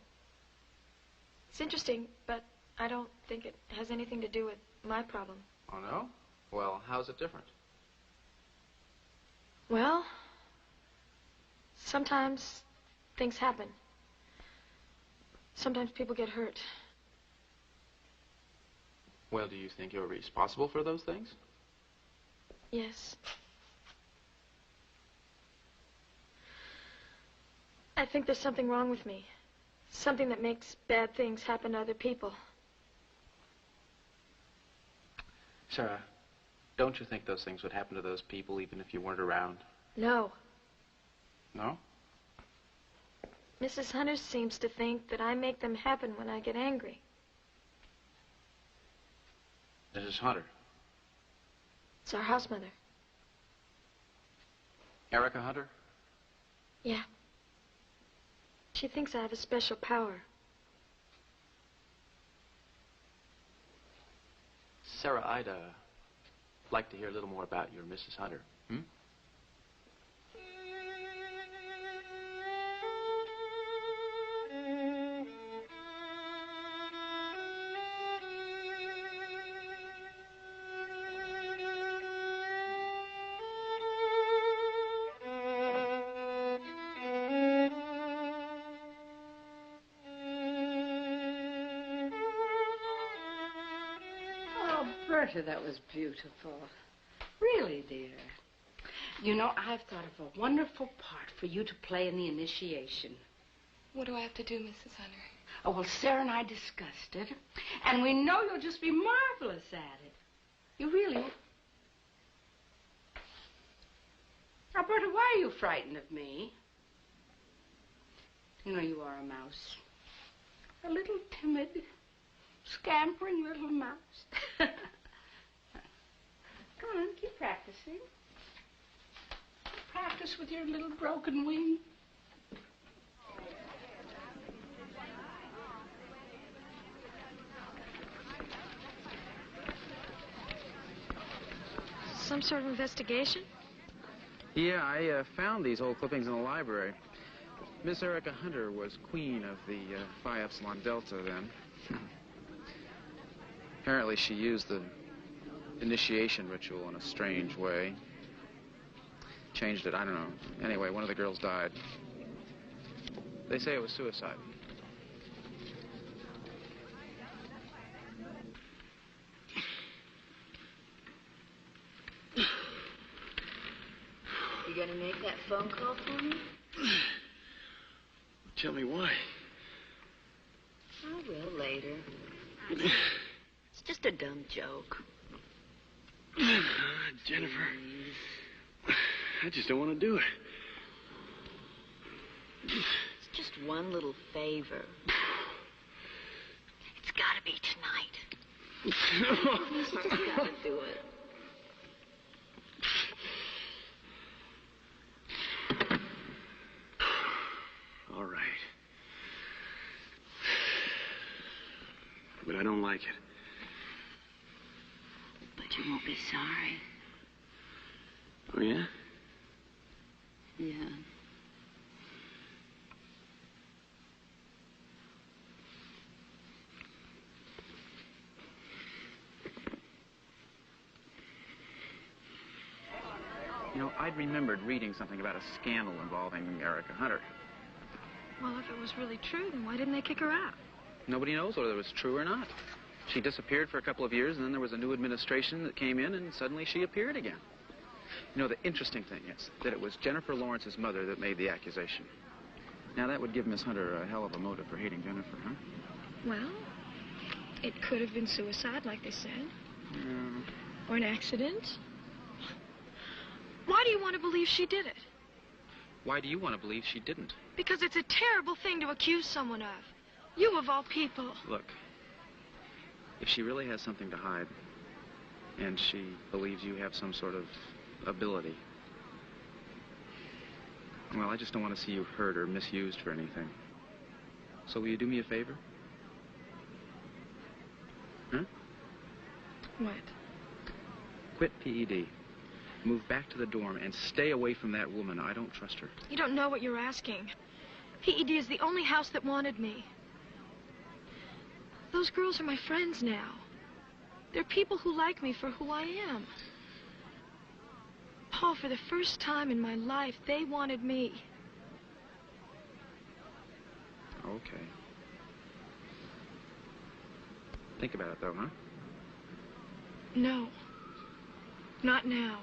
It's interesting, but I don't think it has anything to do with my problem. Oh, no? Well, how's it different? Well, sometimes things happen. Sometimes people get hurt. Well, do you think you're responsible for those things? Yes. I think there's something wrong with me. Something that makes bad things happen to other people. Sarah, don't you think those things would happen to those people even if you weren't around? No. No? Mrs. Hunter seems to think that I make them happen when I get angry. Mrs. Hunter? It's our house mother. Erica Hunter? Yeah. She thinks I have a special power. Sarah, I'd like to hear a little more about your Mrs. Hunter. Hmm? Berta, that was beautiful. Really, dear. You know, I've thought of a wonderful part for you to play in the initiation. What do I have to do, Mrs. Hunter? Oh, well, Sarah and I discussed it, and we know you'll just be marvelous at it. You really... Now, Berta, why are you frightened of me? You know you are a mouse. A little timid, scampering little mouse. Come on, keep practicing. Practice with your little broken wing. Some sort of investigation? Yeah, I found these old clippings in the library. Miss Erica Hunter was queen of the Phi Epsilon Delta then. Apparently she used the initiation ritual in a strange way. Changed it, I don't know. Anyway, one of the girls died. They say it was suicide. You gonna make that phone call for me? Tell me why. I will later. It's just a dumb joke. Jennifer, I just don't want to do it. It's just one little favor. It's gotta be tonight. He's gotta do it. All right. But I don't like it. But you won't be sorry. Oh, yeah? Yeah. You know, I'd remembered reading something about a scandal involving Erica Hunter. Well, if it was really true, then why didn't they kick her out? Nobody knows whether it was true or not. She disappeared for a couple of years, and then there was a new administration that came in, and suddenly she appeared again. You know, the interesting thing is that it was Jennifer Lawrence's mother that made the accusation. Now, that would give Miss Hunter a hell of a motive for hating Jennifer, huh? Well, it could have been suicide, like they said. Yeah. Or an accident. Why do you want to believe she did it? Why do you want to believe she didn't? Because it's a terrible thing to accuse someone of. You of all people. Look, if she really has something to hide, and she believes you have some sort of ability, well, I just don't want to see you hurt or misused for anything. So will you do me a favor? Huh? What? Quit PED. Move back to the dorm and stay away from that woman. I don't trust her. You don't know what you're asking. PED is the only house that wanted me. Those girls are my friends now. They're people who like me for who I am. Paul, for the first time in my life, they wanted me. Okay. Think about it, though, huh? No. Not now.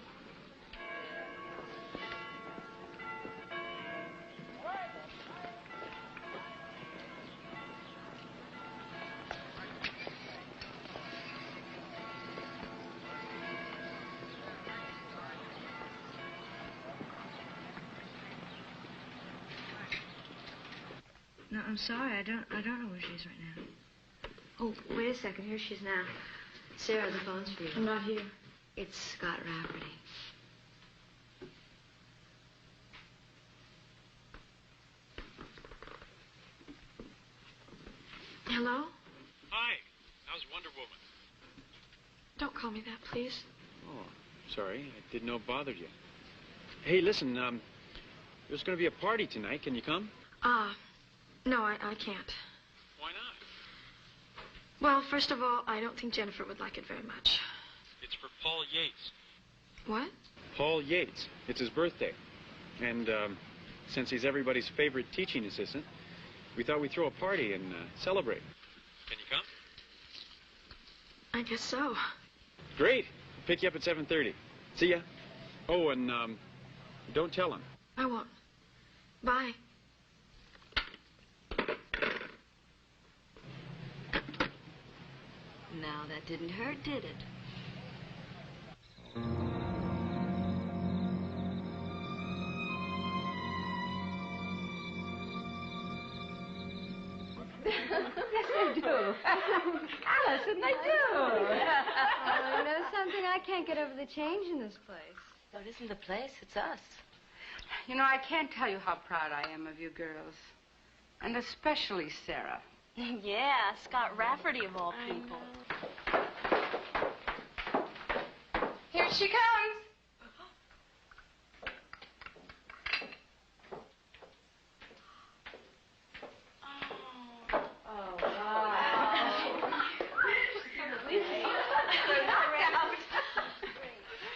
No, I'm sorry. I don't know where she is right now. Oh, wait a second. Here she is now. Sarah, the phone's for you. I'm not here. It's Scott Rafferty. Hello? Hi. How's Wonder Woman? Don't call me that, please. Oh, sorry. I didn't know it bothered you. Hey, listen, there's going to be a party tonight. Can you come? No, I can't. Why not? Well, first of all, I don't think Jennifer would like it very much. It's for Paul Yates. What? Paul Yates. It's his birthday. And since he's everybody's favorite teaching assistant, we thought we'd throw a party and celebrate. Can you come? I guess so. Great. I'll pick you up at 7:30. See ya. Oh, and don't tell him. I won't. Bye. Now, that didn't hurt, did it? Yes, they do. Allison, they do. Oh, you know something? I can't get over the change in this place. No, it isn't the place, it's us. You know, I can't tell you how proud I am of you girls. And especially Sarah. Yeah, Scott Rafferty of all people. Here she comes.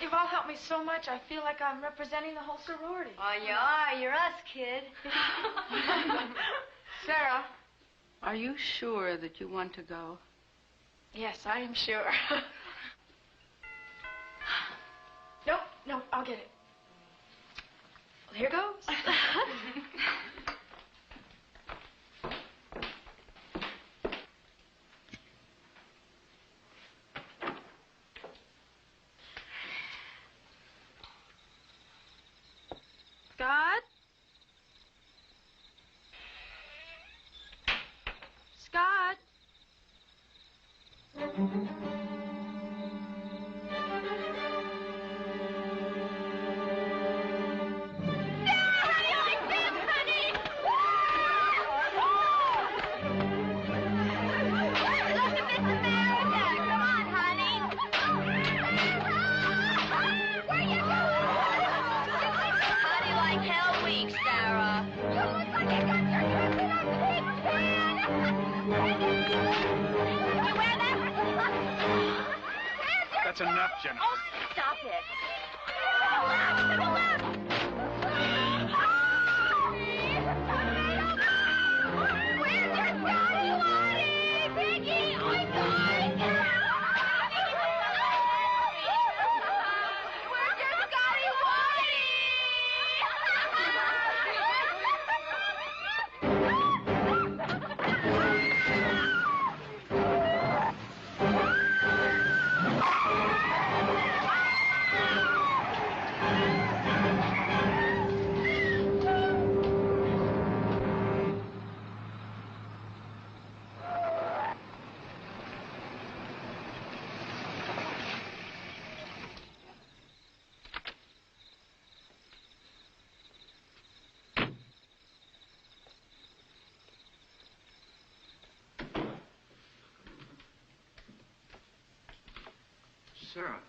You've all helped me so much, I feel like I'm representing the whole sorority. Oh, you are. You're us, kid. Sarah, are you sure that you want to go? Yes, I am sure. No, I'll get it. Well, here goes. Scott? Scott? That's enough, Jennifer. Oh, stop it. Where's your daddy, Lonnie? Piggy, oink, oink. Where's your Scotty Sarah.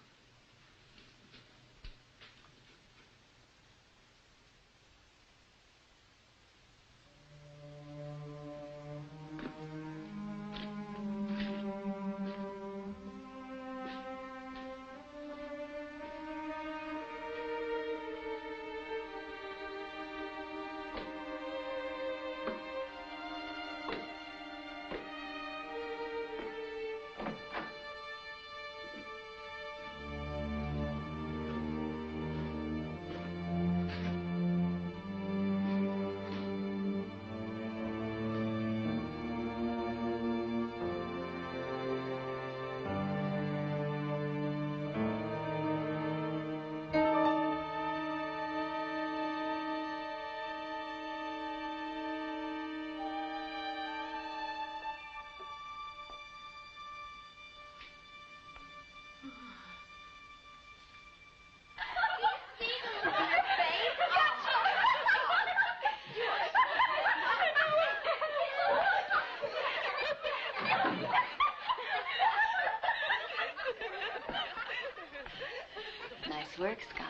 Nice work, Scott.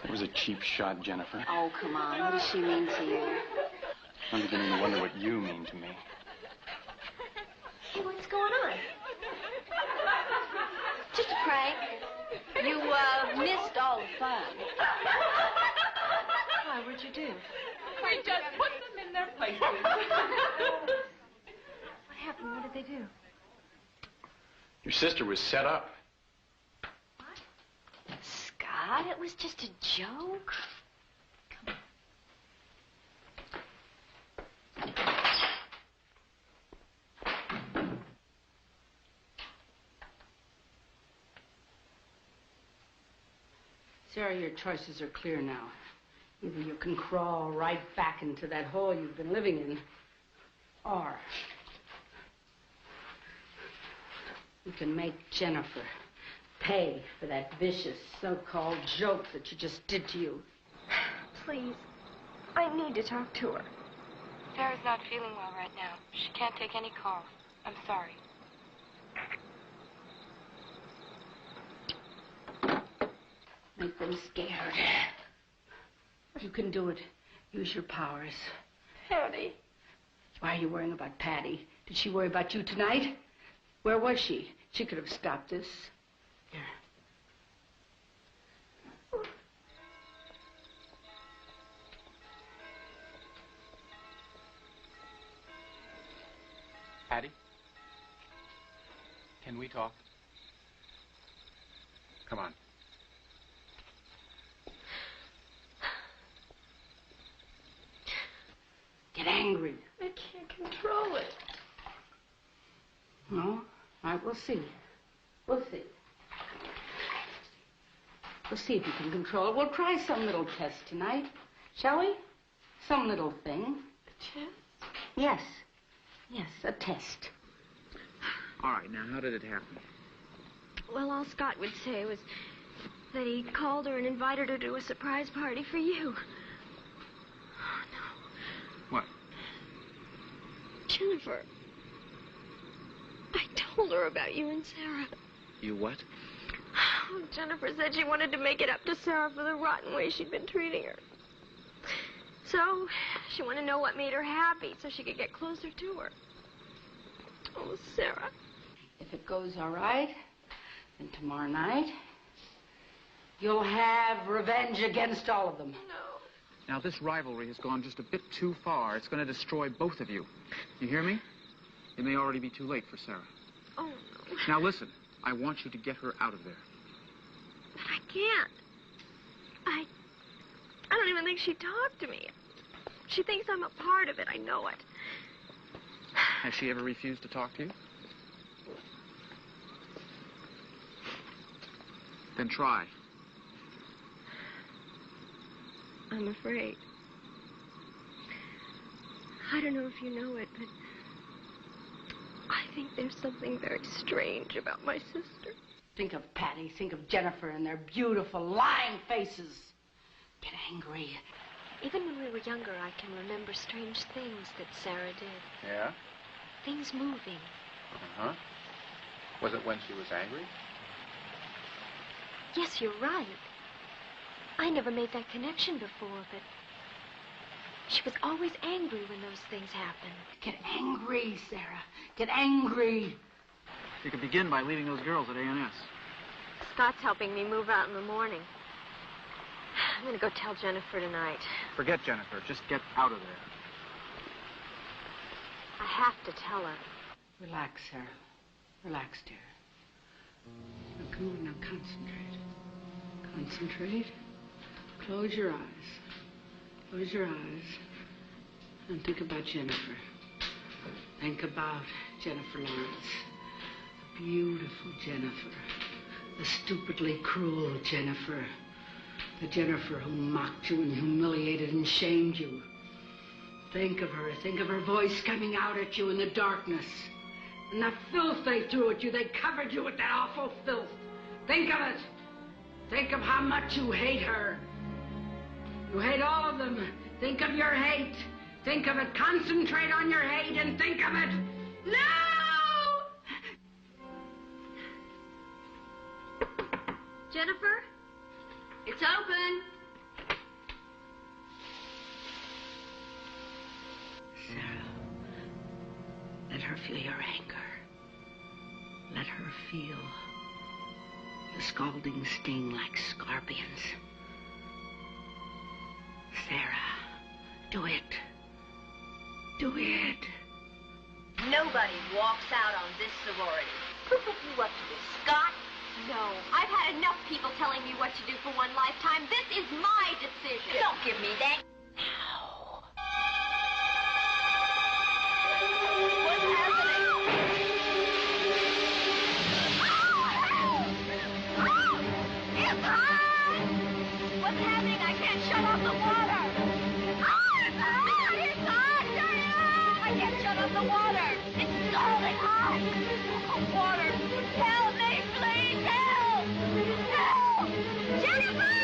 That was a cheap shot, Jennifer. Oh, come on. What does she mean to you? I'm beginning to wonder what you mean to me. Hey, what's going on? Just a prank. You, missed all the fun. Why, what'd you do? We just put them in their places. What happened? What did they do? Your sister was set up. Scott, it was just a joke. Come on. Sarah, your choices are clear now. Either you can crawl right back into that hole you've been living in, or you can make Jennifer pay for that vicious so-called joke that you just did to you. Please, I need to talk to her. Sarah's not feeling well right now. She can't take any calls. I'm sorry. Make them scared. You can do it. Use your powers. Patty. Why are you worrying about Patty? Did she worry about you tonight? Where was she? She could have stopped this. Here. Patty? Can we talk? Come on. Get angry. I can't control it. No? All right, we'll see. We'll see. We'll see if you can control it. We'll try some little test tonight, shall we? Some little thing. A test? Yes. Yes, a test. All right, now, how did it happen? Well, all Scott would say was that he called her and invited her to a surprise party for you. Oh, no. What? Jennifer. I told her about you and Sarah. You what? Oh, Jennifer said she wanted to make it up to Sarah for the rotten way she'd been treating her. So, she wanted to know what made her happy so she could get closer to her. Oh, Sarah. If it goes all right, then tomorrow night, you'll have revenge against all of them. No. Now, this rivalry has gone just a bit too far. It's going to destroy both of you. You hear me? It may already be too late for Sarah. Oh, no. Now, listen. I want you to get her out of there. But I can't. I don't even think she'd talk to me. She thinks I'm a part of it. I know it. Has she ever refused to talk to you? Then try. I'm afraid. I don't know if you know it, but I think there's something very strange about my sister. Think of Patty, think of Jennifer and their beautiful, lying faces. Get angry. Even when we were younger, I can remember strange things that Sarah did. Yeah? Things moving. Uh-huh. Was it when she was angry? Yes, you're right. I never made that connection before, but she was always angry when those things happened. Get angry, Sarah. Get angry. You could begin by leaving those girls at A&S. Scott's helping me move out in the morning. I'm going to go tell Jennifer tonight. Forget Jennifer. Just get out of there. I have to tell her. Relax, Sarah. Relax, dear. Now, come on, now, concentrate. Concentrate. Close your eyes. Close your eyes. And think about Jennifer. Think about Jennifer Lawrence. The beautiful Jennifer. The stupidly cruel Jennifer. The Jennifer who mocked you and humiliated and shamed you. Think of her. Think of her voice coming out at you in the darkness. And the filth they threw at you. They covered you with that awful filth. Think of it. Think of how much you hate her. You hate all of them. Think of your hate. Think of it. Concentrate on your hate and think of it. No! Jennifer? It's open. Sarah, let her feel your anger. Let her feel the scalding sting like scorpions. Sarah, do it. Do it. Nobody walks out on this sorority. Who put you up to this, Scott? No, I've had enough people telling me what to do for one lifetime. This is my decision. Don't give me that. What's happening? It's hot! What's happening? I can't shut off the water. It's hot! It's hot! Turn it off! I can't shut off the water. It's scalding hot. Water. Help me, please. Help! Help! Jennifer!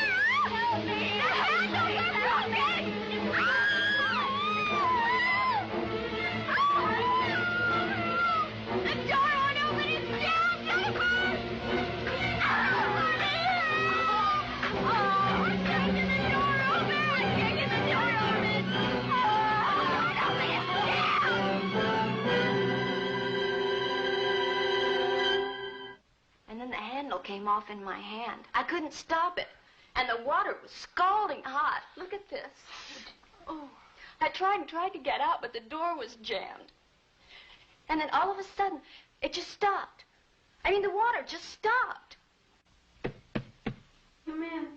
Help me! The handles are broken! The door won't open. It's jammed. Jennifer! I can't get the door open! I can't get the door open! Nothing is And then the handle came off in my hand. I couldn't stop it. And the water was scalding hot. Look at this. Oh, I tried to get out, but the door was jammed. And then all of a sudden, it just stopped. I mean, the water just stopped. Come in.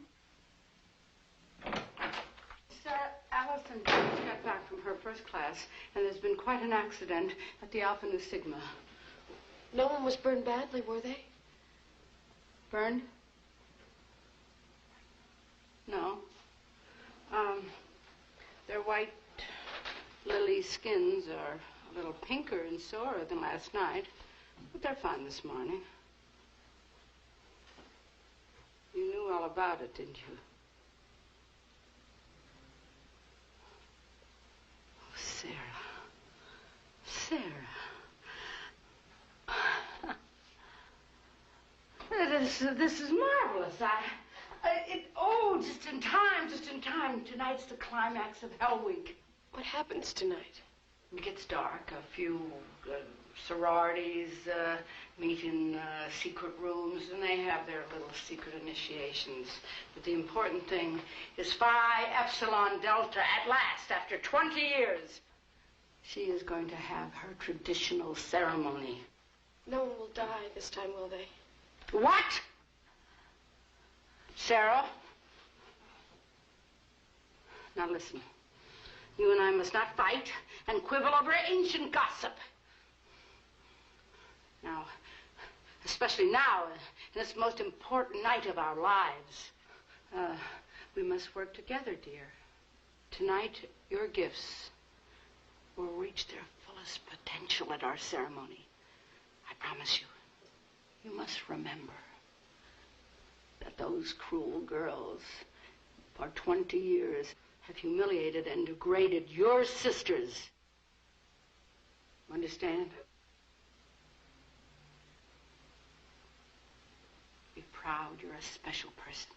Allison just got back from her first class, and there's been quite an accident at the Alpha Nu Sigma. No one was burned badly, were they? Burned? No. Their white lily skins are a little pinker and sorer than last night. But they're fine this morning. You knew all about it, didn't you? Oh, Sarah. Sarah. This is marvelous. Just in time. Tonight's the climax of Hell Week. What happens tonight? It gets dark. A few sororities meet in secret rooms, and they have their little secret initiations. But the important thing is Phi Epsilon Delta, at last, after 20 years, she is going to have her traditional ceremony. No one will die this time, will they? What? Sarah? Now listen. You and I must not fight and quibble over ancient gossip. Now, especially now, in this most important night of our lives, we must work together, dear. Tonight, your gifts will reach their fullest potential at our ceremony. I promise you. You must remember that those cruel girls, for 20 years, have humiliated and degraded your sisters. Understand? Be proud you're a special person.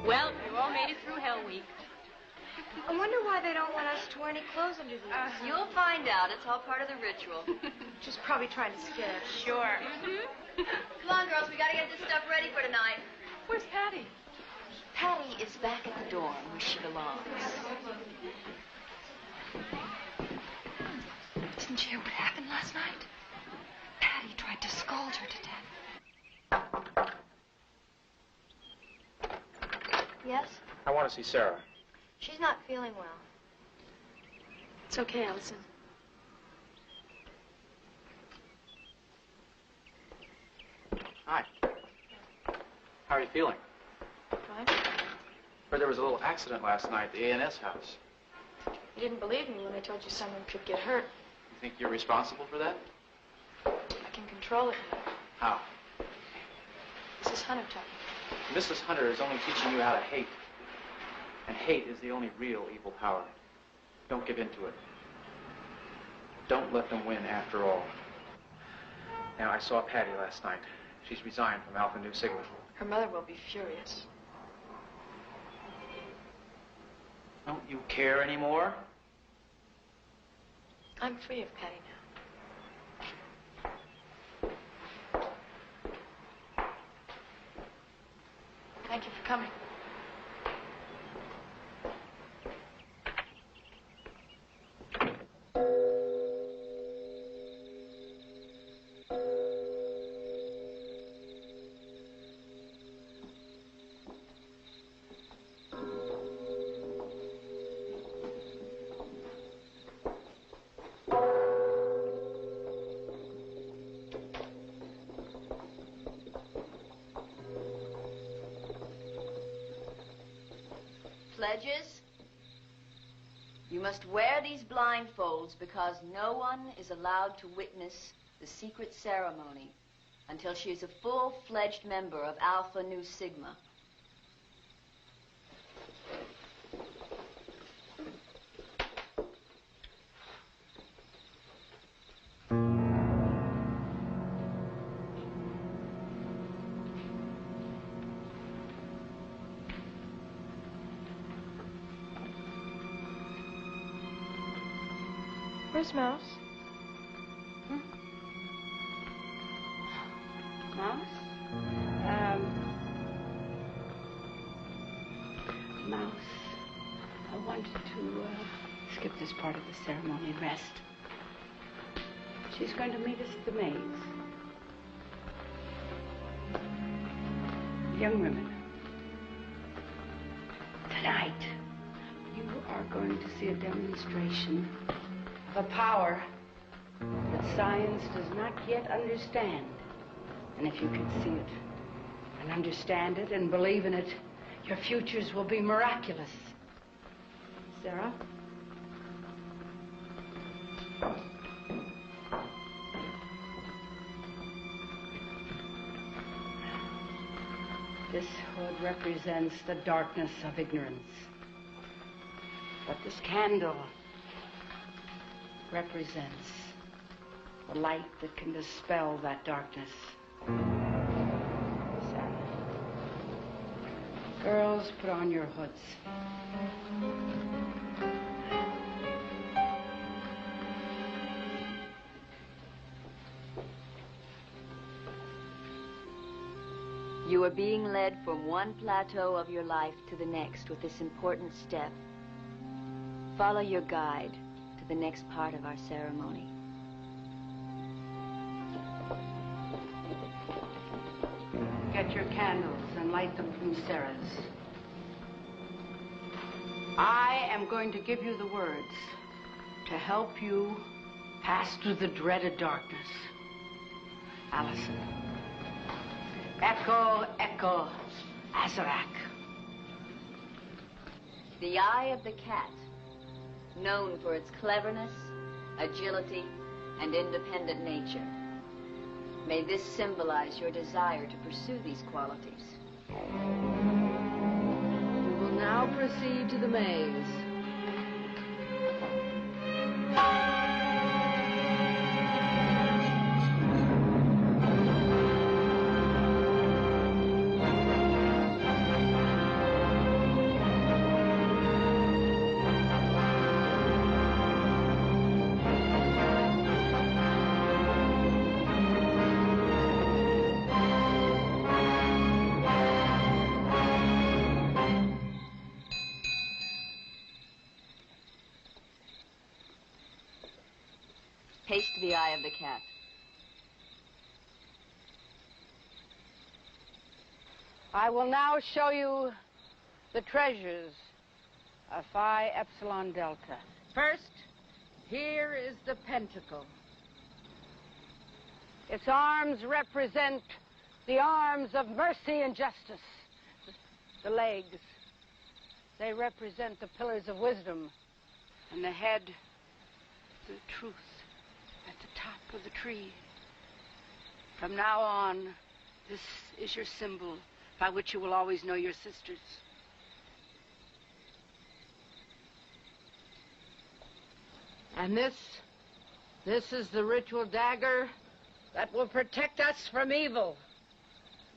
Well, you all made it through Hell Week. I wonder why they don't want us to wear any clothes under these. You'll find out. It's all part of the ritual. Just probably trying to scare us. Sure. Come on, girls. We got to get this stuff ready for tonight. Where's Patty? Patty is back at the dorm where she belongs. Didn't you hear what happened last night? Patty tried to scald her to death. Yes? I want to see Sarah. She's not feeling well. It's okay, Allison. Hi. How are you feeling? Fine. Heard there was a little accident last night at the A&S house. You didn't believe me when I told you someone could get hurt. You think you're responsible for that? I can control it. How? Mrs. Hunter taught me. Mrs. Hunter is only teaching you how to hate. And hate is the only real evil power. Don't give in to it. Don't let them win after all. Now, I saw Patty last night. She's resigned from Alpha Nu Sigma. Her mother will be furious. Don't you care anymore? I'm free of Patty now. Thank you for coming. Pledges, you must wear these blindfolds because no one is allowed to witness the secret ceremony until she is a full-fledged member of Alpha Nu Sigma. Where's Mouse? Mouse? skip this part of the ceremony and rest. She's going to meet us at the maids. Young women, tonight you are going to see a demonstration of a power that science does not yet understand. And if you can see it and understand it and believe in it, your futures will be miraculous. Sarah? This hood represents the darkness of ignorance. But this candle represents the light that can dispel that darkness. Sarah. Girls, put on your hoods. You are being led from one plateau of your life to the next with this important step. Follow your guide to the next part of our ceremony. Get your candles and light them from Sarah's. I am going to give you the words to help you pass through the dreaded darkness. Allison. Echo, echo, Azarak. The eye of the cat, known for its cleverness, agility, and independent nature. May this symbolize your desire to pursue these qualities. We will now proceed to the maze. Paste the eye of the cat. I will now show you the treasures of Phi Epsilon Delta. First, here is the pentacle. Its arms represent the arms of mercy and justice. The legs, they represent the pillars of wisdom. And the head, the truth. At the top of the tree. From now on, this is your symbol by which you will always know your sisters. And this is the ritual dagger that will protect us from evil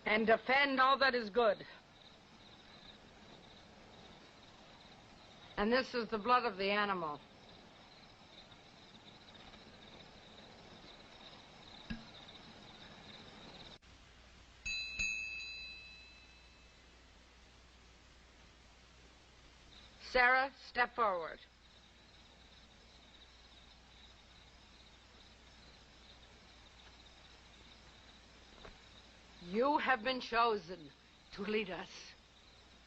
and defend all that is good. And this is the blood of the animal. Sarah, step forward. You have been chosen to lead us.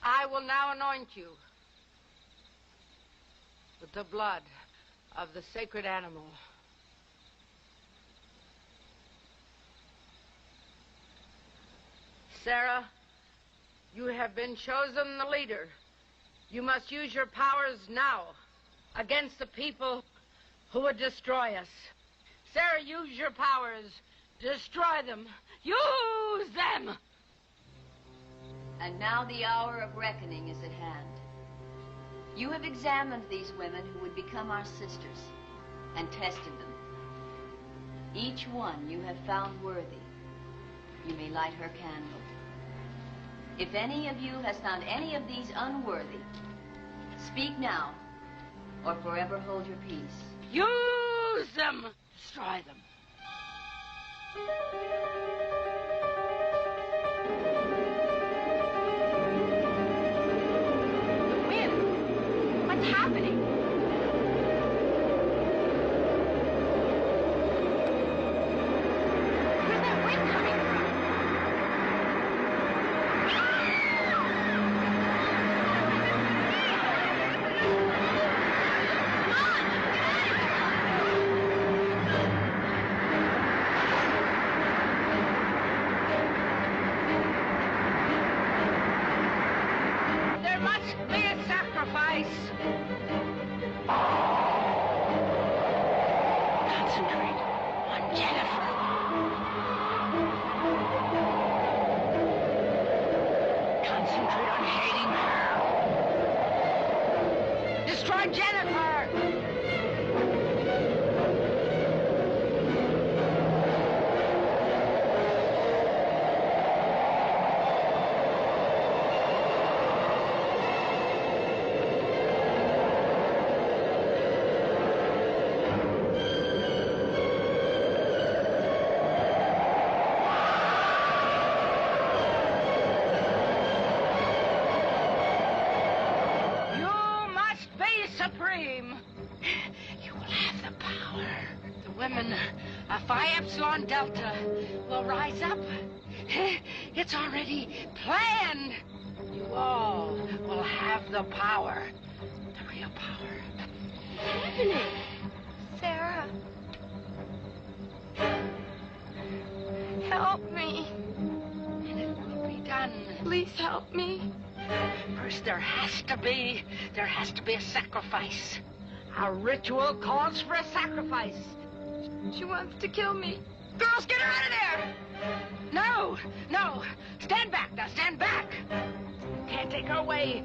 I will now anoint you with the blood of the sacred animal. Sarah, you have been chosen the leader. You must use your powers now against the people who would destroy us. Sarah, use your powers. Destroy them. Use them! And now the hour of reckoning is at hand. You have examined these women who would become our sisters and tested them. Each one you have found worthy. You may light her candle. If any of you has found any of these unworthy, speak now, or forever hold your peace. Use them! Destroy them. The wind? What's happening? One, a Phi Epsilon Delta, will rise up. It's already planned. You all will have the power, the real power. What's happening? Sarah. Help me. And it will be done. Please help me. First, there has to be a sacrifice. A ritual calls for a sacrifice. She wants to kill me. Girls, get her out of there! No, no. Stand back now, stand back. Can't take her away.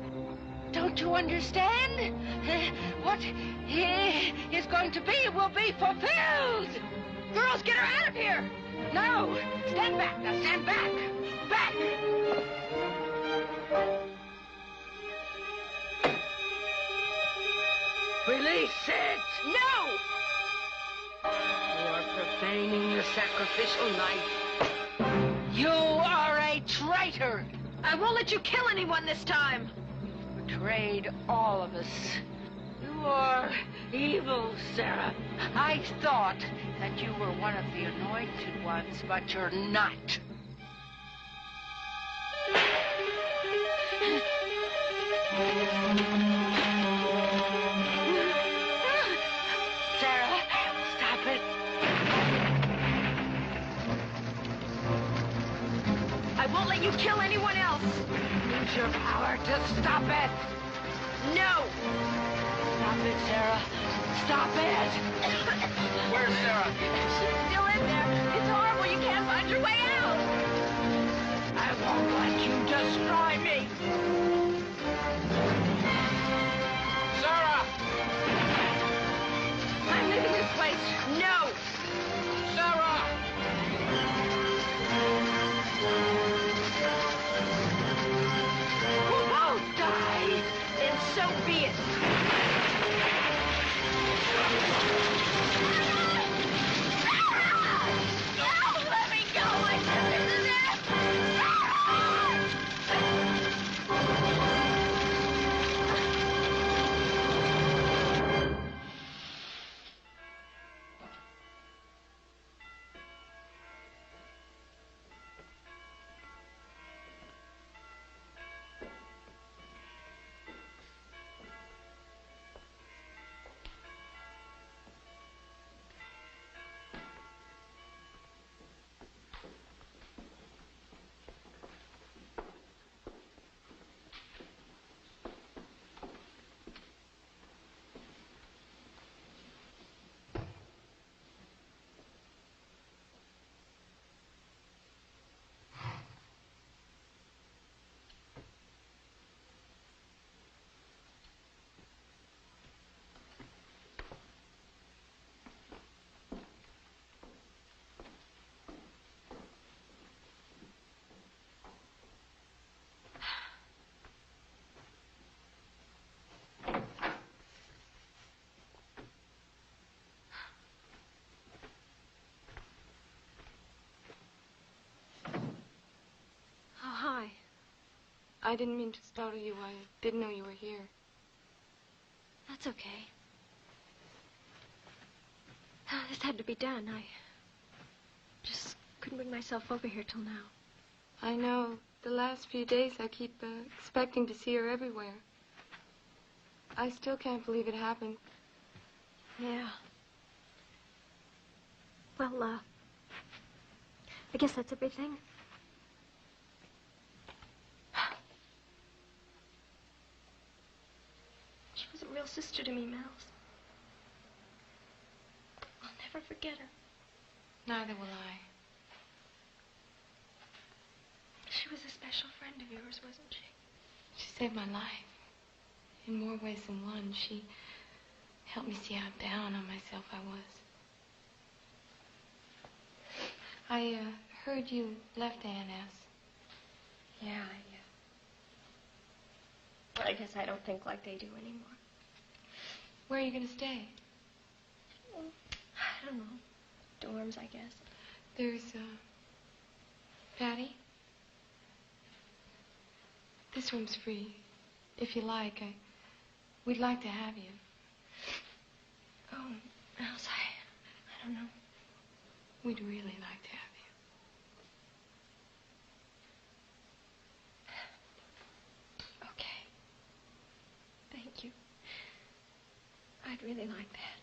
Don't you understand? What is going to be will be fulfilled. Girls, get her out of here. No, stand back now, stand back. Back. Release it! No! You are profaning the sacrificial knife. You are a traitor! I won't let you kill anyone this time. You betrayed all of us. You are evil, Sarah. I thought that you were one of the anointed ones, but you're not. Sarah, stop it. I won't let you kill anyone else. Use your power to stop it. No! Stop it, Sarah. Stop it. Where's Sarah? She's still in there. It's horrible. You can't find your way out. I won't let you destroy me. Sarah! I'm leaving this place. No! Sarah! We'll both die. Then so be it. No! Let me go! My sister's in there! Hi. I didn't mean to startle you. I didn't know you were here. That's okay. This had to be done. I just couldn't bring myself over here till now. I know. The last few days I keep expecting to see her everywhere. I still can't believe it happened. Yeah. Well, I guess that's everything. She was a real sister to me, Miles. I'll never forget her. Neither will I. She was a special friend of yours, wasn't she? She saved my life. In more ways than one. She helped me see how down on myself I was. I heard you left A&S. Yeah, I guess I don't think like they do anymore. Where are you going to stay? I don't know. Dorms, I guess. There's, Patty? This room's free. If you like, we'd like to have you. Oh, Miles, I don't know. We'd really like to have you. Okay. Thank you. I'd really like that.